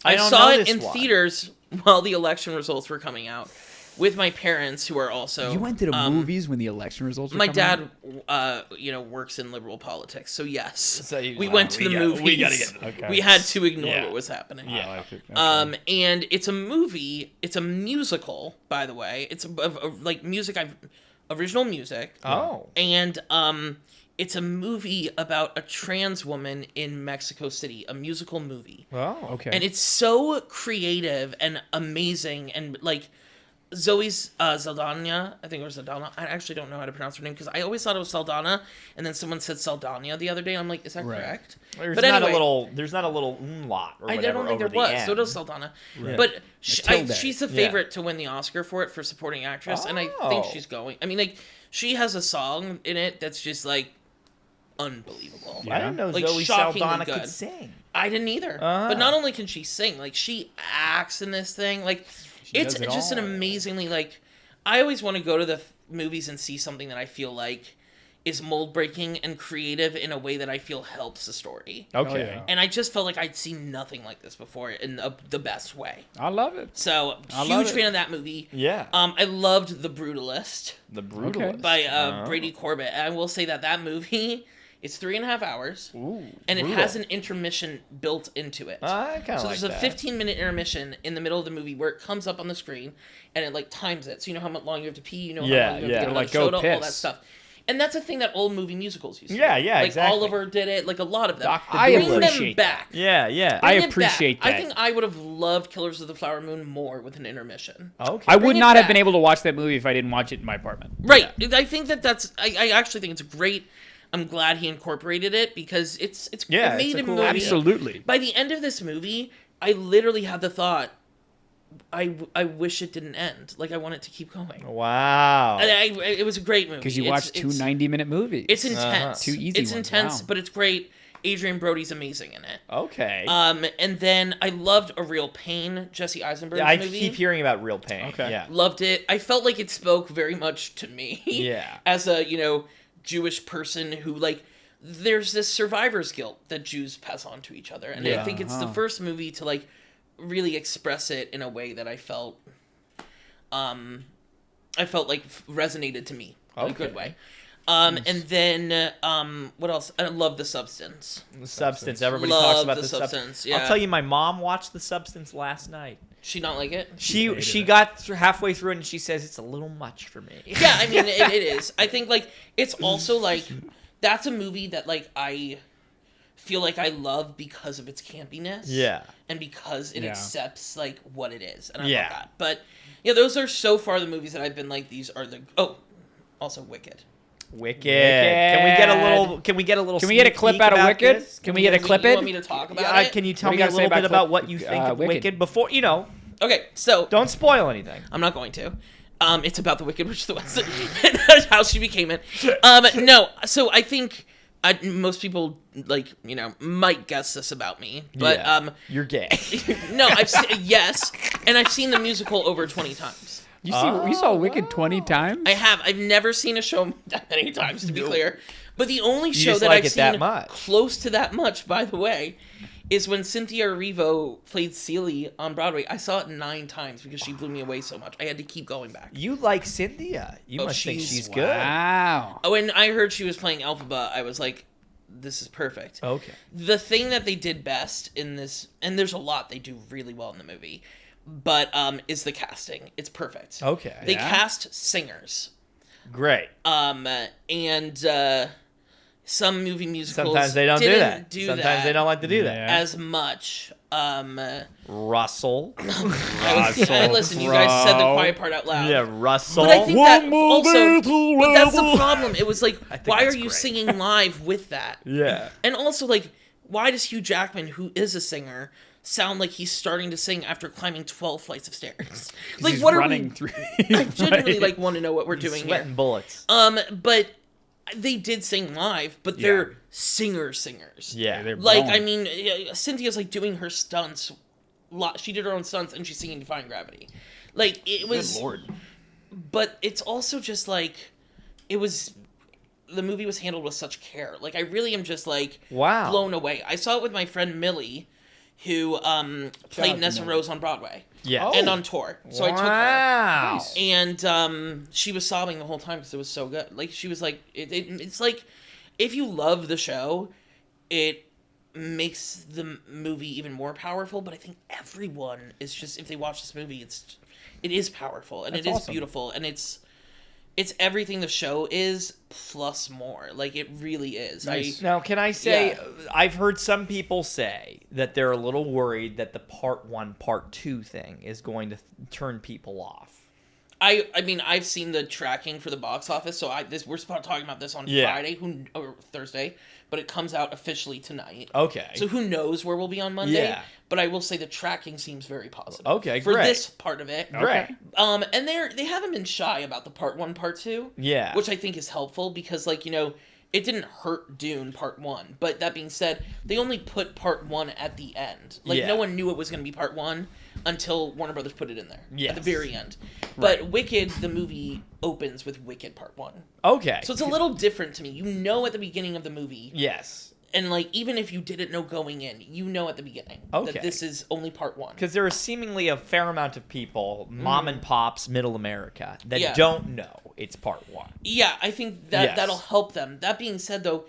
I I don't saw know it this in one. theaters while the election results were coming out with my parents, who are also. You went to the movies when the election results were My coming dad, out? works in liberal politics, so yes, So you- we wow, went to we the got- movies. we gotta get- okay. We had to ignore Yeah. what was happening. Yeah. I like it. Okay. And it's a movie. It's a musical, by the way. It's like music. Original music. Oh. And it's a movie about a trans woman in Mexico City. A musical movie. Oh. Okay. And it's so creative and amazing, and like Zoe's Saldana, I think it was Saldana. I actually don't know how to pronounce her name because I always thought it was Saldana, and then someone said Saldana the other day. I'm like, is that Right. correct? There's But not anyway, a little. There's not a little umlaut or I whatever don't think over there the was. end. So does Saldana. Right. But tilde. she's the Yeah. favorite to win the Oscar for it for supporting actress, and I think Oh. she's going. I mean, like she has a song in it that's just like unbelievable. I didn't know Like, Zoe shockingly Saldana good. could sing. I didn't either. Ah. But not only can she sing, like she acts in this thing. Like it's does it just an all. amazingly like. I always want to go to the movies and see something that I feel like is mold breaking and creative in a way that I feel helps the story. Okay. yeah. And I just felt like I'd seen nothing like this before in the best way. I love it. So I love huge it. fan of that movie. Yeah. I loved The Brutalist The Brutalist. by Oh. Brady Corbett. And I will say that movie. It's 3.5 hours, Ooh, and it brutal. has an intermission built into it. I kind of So like there's a that. 15-minute intermission in the middle of the movie where it comes up on the screen and it like times it. So you know how much long you have to pee, you know how Yeah, long you have yeah. to get They're another like, go soda, all that piss. stuff. And that's a thing that old movie musicals used to Yeah, do. yeah, like exactly. Oliver did it, like a lot of them. Dr. I Bring them appreciate back. Yeah, yeah. I Bring it back. appreciate I that. think I would have loved Killers of the Flower Moon more with an intermission. Okay. I would Bring it not have back. been able to watch that movie if I didn't watch it in my apartment. Right. I think that's. I actually think it's great. I'm glad he incorporated it because it's Yeah, it made it's a a cool movie. idea. Absolutely. By the end of this movie, I literally had the thought, I wish it didn't end. Like I want it to keep going. Wow. And it was a great movie. Because you It's- watched two it's- 90-minute movies. It's intense. Two easy It's ones, intense, wow. but it's great. Adrian Brody's amazing in it. Okay. And then I loved A Real Pain, Jesse Eisenberg's I movie. keep hearing about Real Pain. Okay. Yeah. Loved it. I felt like it spoke very much to me. Yeah. As a, Jewish person who like there's this survivor's guilt that Jews pass on to each other, and I think it's the first movie to like really express it in a way that I felt like resonated to me in a good way. And then what else? I love The Substance. The Substance. Everybody Love talks about The The Substance, I'll yeah. tell you, my mom watched The Substance last night. She not like it? She got halfway through and she says it's a little much for me. Yeah, I mean it is. I think like it's also like that's a movie that like I feel like I love because of its campiness. Yeah. And because it accepts like what it is. And I Yeah. love that. But yeah, those are so far the movies that I've been like these are the also Wicked. Wicked. Can we get a little? Can we get a sneak clip peek out of about Wicked? this? Can we get a clip? You want me to talk about it? Can you tell What do me you a gotta say little bit about about what you think of Wicked? Wicked before Okay, so Don't spoil anything. I'm not going to. It's about the Wicked Witch of the West and how she became it. No, so I think most people might guess this about me, but You're gay. no, yes, and I've seen the musical over 20 times. You saw Wicked 20 times? I have. I've never seen a show that many times, to be clear. But the only show just that like I've it that seen much. close to that much, by the way, is when Cynthia Erivo played Celie on Broadway. I saw it 9 times because she blew me away so much. I had to keep going back. You like Cynthia? You must think she's good. Wow. When I heard she was playing Elphaba, I was like, this is perfect. Okay. The thing that they did best in this, and there's a lot they do really well in the movie, but is the casting. It's perfect. Okay. They cast singers. Great. And some movie musicals Sometimes they don't do didn't that. do Sometimes that they don't like to do that. as much. Russell. Listen, you guys said the quiet part out loud. Yeah, Russell. But I think that also, but that's the problem. It was like, why are that's you great. singing live with that? Yeah. And also, like, why does Hugh Jackman, who is a singer, sound like he's starting to sing after climbing 12 flights of stairs? Like, He's what are running we? through. I genuinely want to know what we're doing here. Sweating bullets. But they did sing live, but they're singers. Yeah. They're Like, bone. I mean, Cynthia's like doing her stunts. She did her own stunts, and she's singing "Defying Gravity." Like, it was. Good Lord. But it's also just like, it was. The movie was handled with such care. Like, I really am just like blown away. I saw it with my friend Millie, who played Nessa Rose on Broadway. Yeah. And on tour. So I took her. Wow. And she was sobbing the whole time because it was so good. Like, she was like, it's like, if you love the show, it makes the movie even more powerful. But I think everyone is just, if they watch this movie, it is powerful and That's it is awesome. beautiful and it's everything the show is plus more. Like, it really is. Nice. Now, can I say, Yeah. I've heard some people say that they're a little worried that the part 1, part 2 thing is going to turn people off. I mean, I've seen the tracking for the box office, so we're talking about this on Friday or Thursday, but it comes out officially tonight. Okay. So who knows where we'll be on Monday? Yeah. But I will say the tracking seems very positive. Okay, for great. this part of it. Great. And they haven't been shy about the part 1, part 2. Yeah. Which I think is helpful because, like, it didn't hurt Dune part 1. But that being said, they only put part 1 at the end. Like, no one knew it was going to be part 1 until Warner Brothers put it in there at the very end. But Wicked, the movie, opens with Wicked part 1. Okay. So it's a little different to me. You know at the beginning of the movie. Yes. And, like, even if you didn't know going in, you know at the beginning that this is only part 1. Because there is seemingly a fair amount of people, mom and pops, middle America, that Yeah. don't know it's part 1. Yeah, I think that Yes. that'll help them. That being said, though,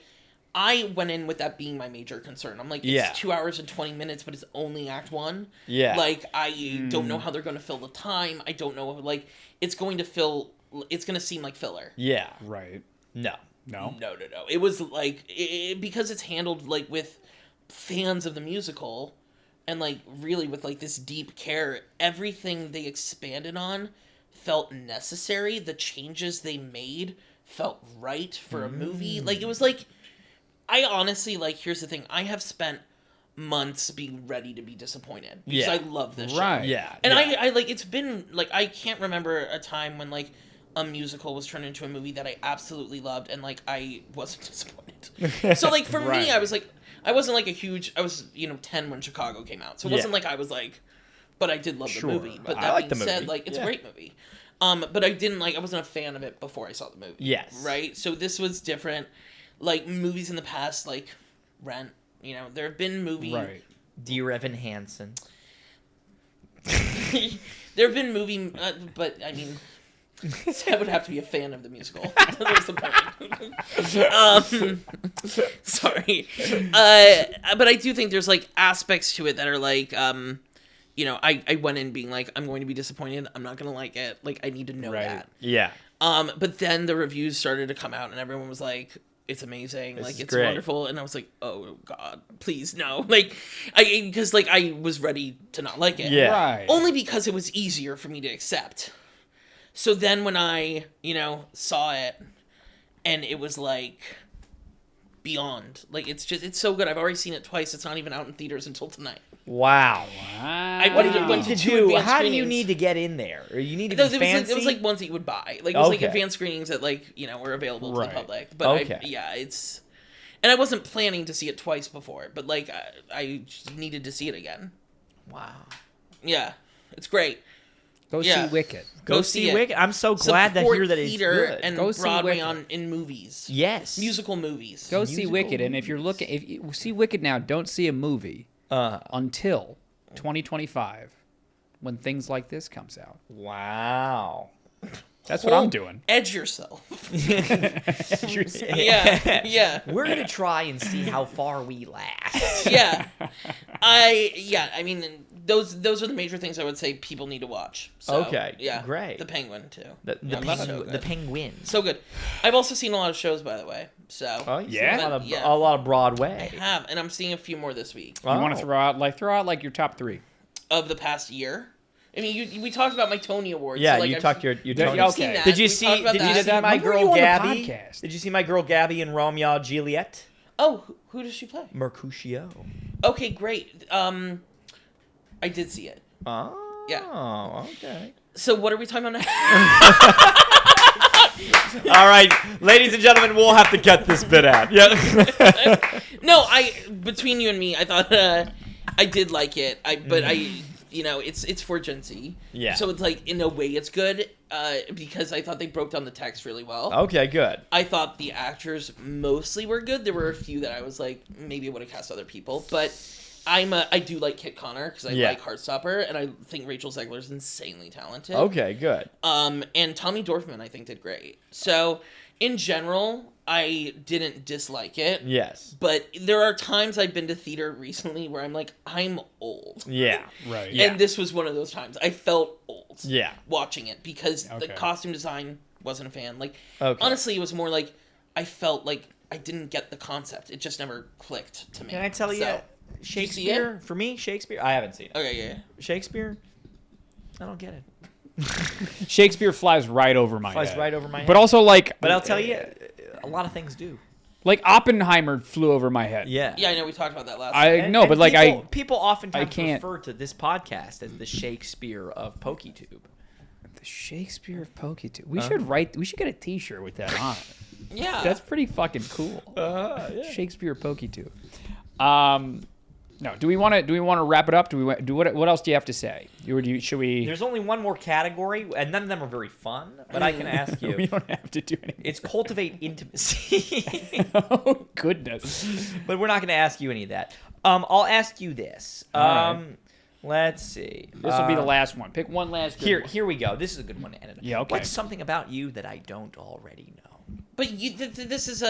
I went in with that being my major concern. I'm like, it's 2 hours and 20 minutes, but it's only Act 1. Yeah. Like, I don't know how they're going to fill the time. I don't know, like, it's going to seem like filler. Yeah. Right. No. No. No. It was like, because it's handled, like, with fans of the musical and, like, really with, like, this deep care, everything they expanded on felt necessary. The changes they made felt right for a movie. Like, it was like, I honestly, like, here's the thing. I have spent months being ready to be disappointed because I love this show. Right. Yeah. And yeah. I like, it's been, like, I can't remember a time when, like, a musical was turned into a movie that I absolutely loved and, like, I wasn't disappointed. So, like, for me, I was like, I wasn't like I was 10 when Chicago came out. So it wasn't like I was like, but I did love the movie. But I that like being the said, movie. like, it's a Yeah. great movie. But I wasn't a fan of it before I saw the movie. Yes. Right? So this was different. like movies in the past, like Rent. You know, there have been movies. Right. Dear Evan Hansen. There have been but I mean, I would have to be a fan of the musical. That's the point. Sorry, but I do think there's like aspects to it that are like, you know, I went in being like, I'm going to be disappointed. I'm not going to like it. Like, I need to know that. Yeah. But then the reviews started to come out, and everyone was like, it's amazing, This like is it's great. wonderful, and I was like, oh god, please no, like because like I was ready to not like it, Yeah. Right. only because it was easier for me to accept. So then when I, you know, saw it, and it was like beyond, like it's so good. I've already seen it twice. It's not even out in theaters until tonight. Wow. I What do went you to need to two do? advanced How do you screenings. need to get in there? Or you need to No, be it fancy? was like ones that you would buy. Like it was like Okay. advanced screenings that like, you know, were available to Right. the public. But Okay. it's, and I wasn't planning to see it twice before, but like I just needed to see it again. Wow. Yeah, it's great. Go Yeah. see Wicked. Go see see it. Wicked. I'm so glad to Support hear that it's theater good. and Go see Broadway Wicked. in movies. Yes. Musical movies. Go see Musical Wicked, and if you're looking, if you see Wicked now, don't see a movie until 2025, when things like this comes out. Wow. That's what I'm doing. Edge yourself. Yeah. Yeah. We're going to try and see how far we last. Yeah. I mean, those are the major things I would say people need to watch. So, Okay, yeah, great. The Penguin too. The Penguin. So good. I've also seen a lot of shows, by the way. So Oh, you see Yeah? a lot of Broadway. I have, and I'm seeing a few more this week You want to throw out like your top 3? of the past year. I mean, we talked about my Tony Awards. Yeah, so, like, you I've- talked your You've Tony. okay. seen that. Did you We see? talked about Did you that. see my When were girl you on the Gabby? podcast? Did you see my girl Gabby in Romeo and Juliet? Oh, who does she play? Mercutio. Okay, great. I did see it. Oh. Yeah. Okay. So what are we talking about now? All right, ladies and gentlemen, we'll have to cut this bit out. Yeah. No, between you and me, I thought I did like it. But you know, it's for Gen Z. Yeah. So it's like in a way it's good because I thought they broke down the text really well. Okay, good. I thought the actors mostly were good. There were a few that I was like, maybe I would have cast other people, but I do like Kit Connor because I Yeah. like Heartstopper, and I think Rachel Zegler's insanely talented. Okay, good. And Tommy Dorfman I think did great. So in general, I didn't dislike it. Yes. But there are times I've been to theater recently where I'm like, I'm old. Yeah. Right. Yeah. And this was one of those times. I felt old Yeah. watching it because the Okay. costume design wasn't a fan. Like, Okay. honestly, it was more like I felt like I didn't get the concept. It just never clicked to me. Can I tell you, So, Shakespeare? For me, Shakespeare. I haven't seen it. okay, yeah. Shakespeare. I don't get it. Shakespeare flies right over my Flies head. right over my head. But also like, But I'll tell you, a lot of things do. like Oppenheimer flew over my head. Yeah. Yeah, I know we talked about that last I time. know, but like people oftentimes can't- refer to this podcast as the Shakespeare of PokeTube. the Shakespeare of PokeTube. We should get a T-shirt with that on it. Yeah. That's pretty fucking cool. Yeah. Shakespeare PokeTube. No, do we want to wrap it up? What else do you have to say? Should we? There's only one more category, and none of them are very fun. But I can ask we you. don't have to do anything. It's cultivate intimacy. Oh goodness. But we're not going to ask you any of that. I'll ask you this. right. Let's see. This will be the last one. Pick one last. Good one. Here we go. This is a good one to end it on. Yeah, okay. What's something about you that I don't already know? But this is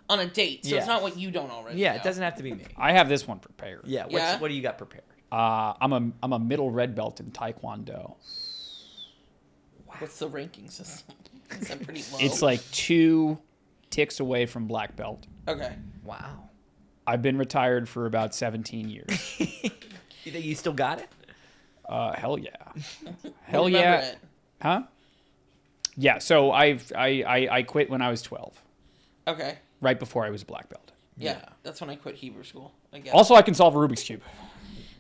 on a date, so Yeah. it's not what you don't already Yeah, know. it doesn't have to be me. I have this one prepared. Yeah. Yeah? What do you got prepared? I'm a middle red belt in Taekwondo. What's the ranking system? Is that pretty low? It's like 2 ticks away from black belt. Okay. Wow. I've been retired for about 17 years. You think you still got it? Hell yeah. Hell Remember yeah. it. Huh? Yeah. So I quit when I was 12, Okay. right before I was a black belt. Yeah, that's when I quit Hebrew school. I guess. Also, I can solve a Rubik's cube.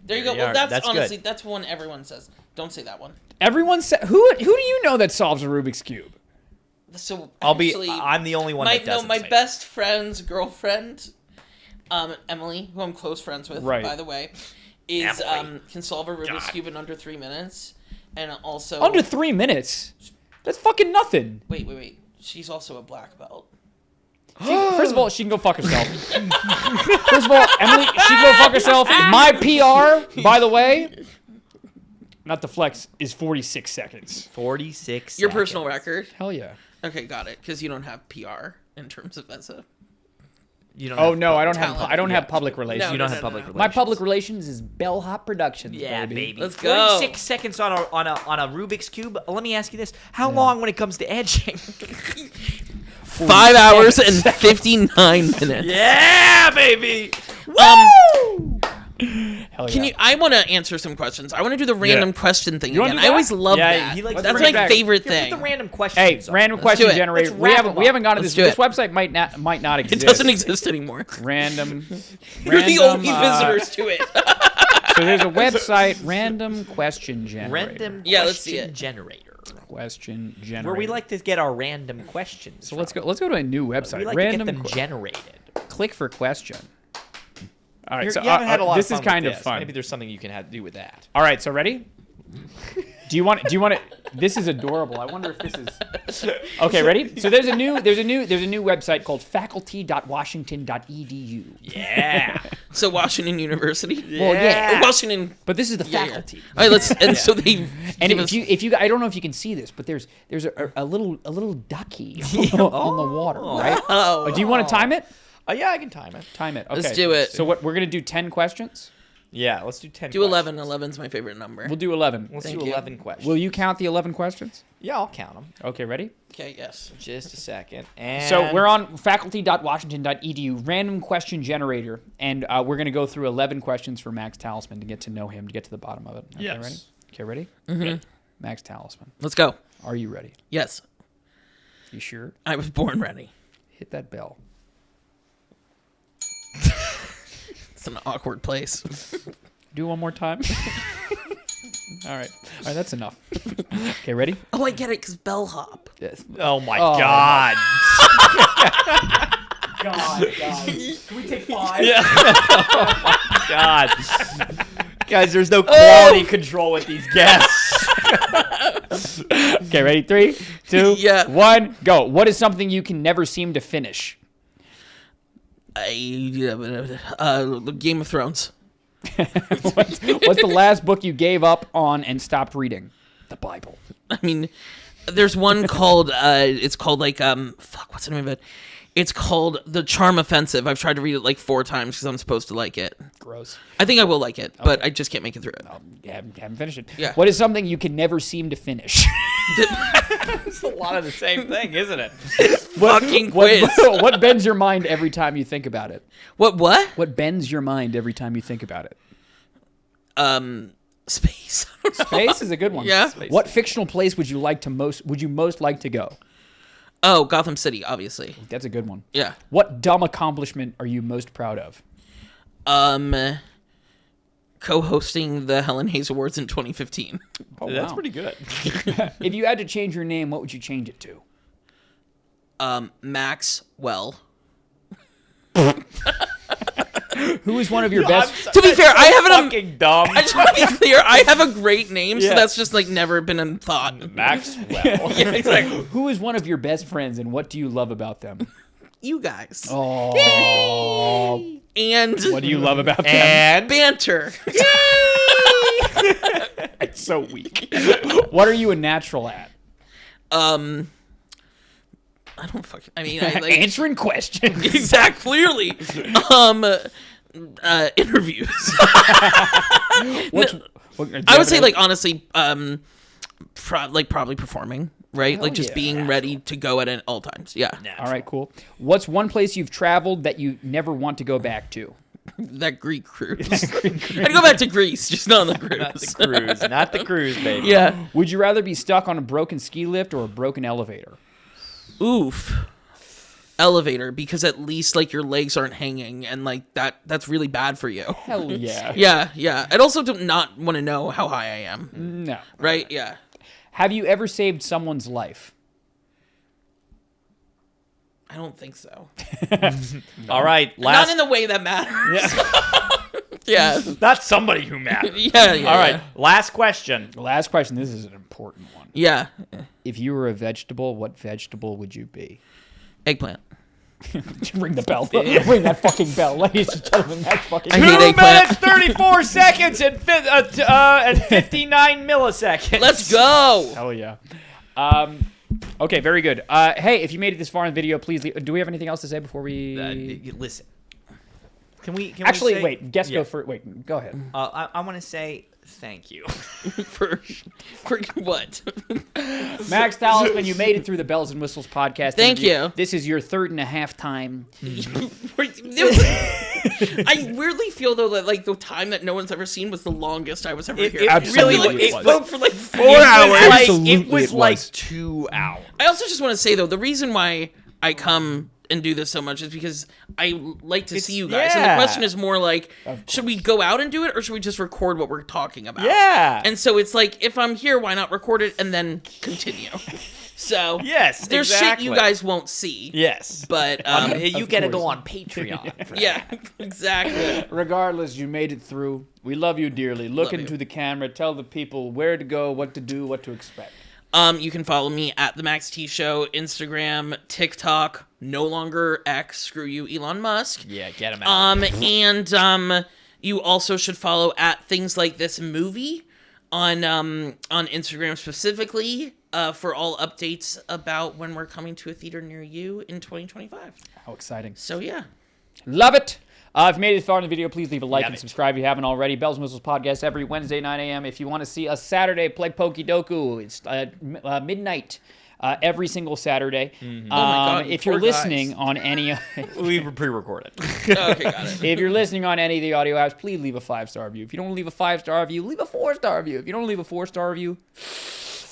there you go. There you Well, are. that's That's honestly good. that's one everyone says. Don't say that one. Everyone said, who do you know that solves a Rubik's cube? So I'm actually, the only one my that doesn't. my say best friend's girlfriend, Emily, who I'm close friends with, Right. by the way, is Emily. can solve a Rubik's cube in under 3 minutes, and also Under 3 minutes. That's fucking nothing. Wait. She's also a black belt. First of all, she can go fuck herself. First of all, Emily, she can go fuck herself. My PR, by the way, not the flex, is 46 seconds. 46 Your seconds. personal record. Hell yeah. Okay, got it. Because you don't have PR in terms of as a. You don't Oh have no, I don't talent. have. I don't have public relations. No, You don't no, have no, public no. relations. My public relations is Bellhop Productions. Yeah, baby. Let's go. 46 seconds on a Rubik's Cube. Let me ask you this: how long when it comes to edging? 5 hours and 59 minutes. Yeah, baby. Hell yeah. Can you? I want to answer some questions. I want to do the random question thing You wanna again. do I that? always love Yeah, that. he likes That's bring my it back. favorite Put thing. the random Hey, questions. random do question it. generator. Let's We wrap haven't 'em we haven't gone to Let's this. do This website might not It exist. doesn't exist anymore. Random. You're the only random, visitors to it. So there's a website, random question generator. Random Yeah, let's see question it. generator. Question generator. Where we like to get our random questions. So let's go to a new website. We like random to get them generated. click for question. All right, You so haven't had a lot this of is fun kind with of this. fun. Maybe there's something you can do with that. All right, so ready? Do you want to? This is adorable. I wonder if this is. Okay, ready? So there's a new website called faculty.washington.edu. Yeah. So Washington University. Well, yeah. Or Washington. But this is the Yeah, yeah. faculty. All right, let's. And so they. And give if us- you I don't know if you can see this, but there's a little ducky on the water, right? Oh. Do you want to time it? Yeah, I can time it. Time it. Okay. Let's do it. So what we're gonna do 10 questions. Yeah, let's do 10 do 11. 11's my favorite number. We'll do 11. Let's Thank do you. 11 questions. Will you count the 11 questions? Yeah, I'll count them. Okay, ready? Okay. Yes. Just a second. And So we're on faculty.washington.edu, random question generator, and we're going to go through 11 questions for Max Talisman to get to know him, to get to the bottom of it. Okay, Yes. ready? Okay, ready? Mm-hmm. Max Talisman, Let's go. are you ready? Yes. You sure? I was born ready. Hit that bell. It's an awkward place. Do it one more time. All right, that's enough. Okay, ready? Oh, I get it, because bellhop. Yes. Oh my Oh, God. God. Can we take 5? Yeah. God. Guys, there's no quality control with these guests. Okay, ready? 3, 2, Yeah. 1, go. What is something you can never seem to finish? Game of Thrones. What's the last book you gave up on and stopped reading? The Bible. I mean, there's one called it's called like what's the name of it? It's called The Charm Offensive. I've tried to read it like 4 times because I'm supposed to like it. Gross. I think I will like it, but I just can't make it through it. Haven't finished it. Yeah. What is something you can never seem to finish? It's a lot of the same thing, isn't it? Fucking quiz. What bends your mind every time you think about it? What? What bends your mind every time you think about it? Space. Space is a good one. Yeah. What fictional place would you most like to go? Oh, Gotham City, obviously. That's a good one. Yeah. What dumb accomplishment are you most proud of? Co-hosting the Helen Hayes Awards in 2015. Oh, That's wow. pretty good. If you had to change your name, what would you change it to? Maxwell. Who is one of your best? To be fair, I have an. Fucking dumb. I just want to be clear. I have a great name, so Yeah. that's just like never been a thought. Maxwell. Yeah, exactly. Who is one of your best friends, and what do you love about them? You guys. Oh, And what do you love about them? And banter. It's so weak. What are you a natural at? I don't fucking. I mean, I like Answering questions. exact clearly. Interviews. I would say, like, honestly, probably performing, right? Hell like, just yeah. being ready to go at all times. Yeah. All right, cool. What's one place you've traveled that you never want to go back to? That Greek cruise. I'd go back to Greece, just not on the cruise. not the cruise. Not the cruise, baby. Yeah. Would you rather be stuck on a broken ski lift or a broken elevator? Oof. Elevator, because at least like your legs aren't hanging, and like that's really bad for you. Hell yeah. Yeah. I'd also do not want to know how high I am. No. Right? Yeah. Have you ever saved someone's life? I don't think so. All right. Not in the way that matters. Yeah. Not somebody who matters. Yeah. All right. Last question. Last question. This is an important one. Yeah. If you were a vegetable, what vegetable would you be? Eggplant. Ring the bell. Ring that fucking bell, ladies and gentlemen. That fucking. I 2 hate eggplant. minutes, 34 seconds, and 59 milliseconds. Let's go. Hell yeah. Okay, very good. Hey, if you made it this far in the video, please leave. Do we have anything else to say before we? Listen. Can we Actually, say, wait. Guess yeah. go for. Wait, go ahead. I want to say thank you. for what? Max Talisman, you made it through the Bells and Whistles podcast. Thank interview. you. This is your 3.5 time. I weirdly feel though that like the time that no one's ever seen was the longest I was ever here. It Absolutely really was. it spoke for like 4 hours. Absolutely It was it like was. 2 hours. I also just want to say though, the reason why I come and do this so much is because I like to see you guys. And the yeah. question is more like, should we go out and do it or should we just record what we're talking about? Yeah. And so it's like, if I'm here, why not record it and then continue? So Yes, there's exactly. shit you guys won't see. Yes. But You got to course. go on Patreon. For that. yeah, exactly. Regardless, you made it through. We love you dearly. Look Love into you. the camera. Tell the people where to go, what to do, what to expect. You can follow me at the Max T Show, Instagram, TikTok, no longer X. Screw you, Elon Musk. Yeah, get him out. And you also should follow at Things Like This Movie on Instagram specifically for all updates about when we're coming to a theater near you in 2025. How exciting. So yeah. Love it. If you made it far in the video, please leave a like Love and it. subscribe if you haven't already. Bells and Whistles podcast every Wednesday, 9 a.m. If you want to see us Saturday play Pokidoku, it's midnight every single Saturday. Oh my God, you if you're poor listening guys. on any... We were pre-recorded. Okay, got it. If you're listening on any of the audio apps, please leave a 5-star review. If you don't leave a 5-star review, leave a 4-star review. If you don't leave a 4-star review,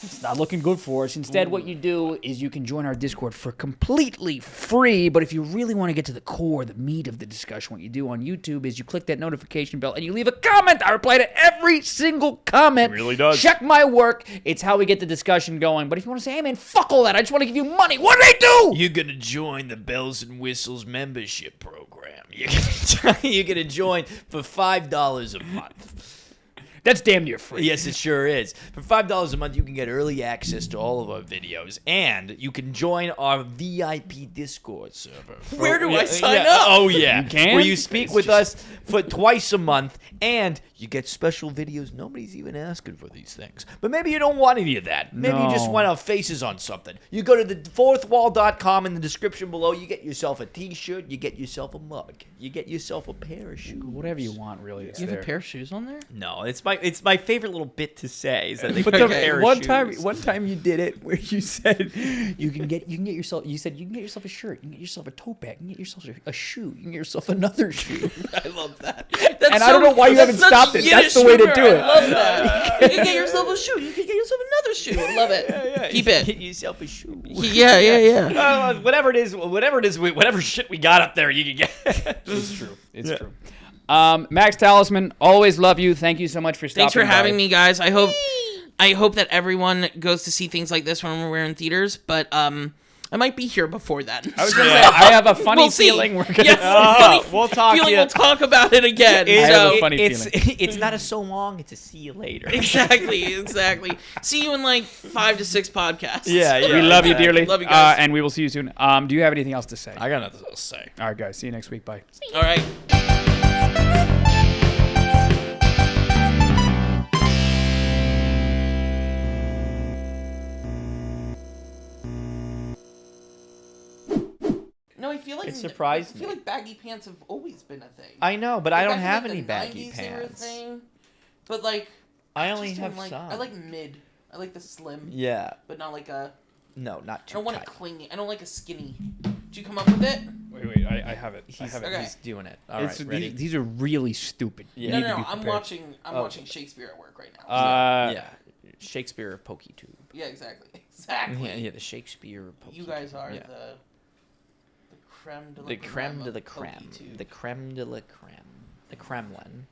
it's not looking good for us. Instead, what you do is you can join our Discord for completely free. But if you really want to get to the core, the meat of the discussion, what you do on YouTube is you click that notification bell and you leave a comment. I reply to every single comment. It really does. Check my work. It's how we get the discussion going. But if you want to say, hey, man, fuck all that. I just want to give you money. What do they do? You're going to join the Bells and Whistles membership program. You're going to join for $5 a month. That's damn near free. Yes, it sure is. For $5 a month, you can get early access to all of our videos, and you can join our VIP Discord server. Where do I sign up? Oh, yeah. You can? Where you speak with us for twice a month, and you get special videos. Nobody's even asking for these things. But maybe you don't want any of that. Maybe you just No. want our faces on something. You go to the fourthwall.com in the description below. You get yourself a T-shirt. You get yourself a mug. You get yourself a pair of shoes. Whatever you want, really. It's You have there. a pair of shoes on there? No, it's my favorite little bit to say is that they But put the a pair one of time, shoes. one time you did it where you said you can get yourself. You said you can get yourself a shirt, you can get yourself a tote bag, you can get yourself a shoe, you can get yourself another shoe. I love that. And I don't know why you haven't stopped it. That's the way to do it. I love that. You can get yourself a shoe. You can get yourself another shoe. I love it. Keep Get it. yourself a shoe. Yeah. Whatever shit we got up there, you can get. It's true. It's true. Max Talisman, always love you. Thank you so much for stopping. Thanks for by. having me, guys. I hope that everyone goes to see things like this when we're in theaters, but I might be here before then. I was gonna say I have a funny We'll see. feeling we're gonna. Yes, funny we'll talk feeling to you. we'll talk about it again. I have So a funny It's not a so long. It's a see you later. exactly. See you in like 5 to 6 podcasts. Yeah, We love you dearly. Love you guys. And we will see you soon. Do you have anything else to say? I got nothing else to say. All right, guys. See you next week. Bye. All right. No, I feel like It surprised I feel me. like baggy pants have always been a thing. I know, but I Like, don't feel have like any the baggy 90s they were a pants. thing, but like I only just have don't like, some. I like mid. I like the slim, Yeah. but not like a. No, not I too don't want tight. a clingy. I don't like a skinny. Did you come up with it? Wait. I have it. Okay. He's doing it. All right, ready? These are really stupid. You No, need to no, be no. I'm prepared. watching. I'm Oh. watching Shakespeare at work right now. Yeah. Shakespeare PokeTube. Yeah, exactly. Exactly. Yeah, the Shakespeare PokeTube. You guys are Yeah. the creme de la The creme de la of creme. PokeTube. The creme de la creme. The Kremlin.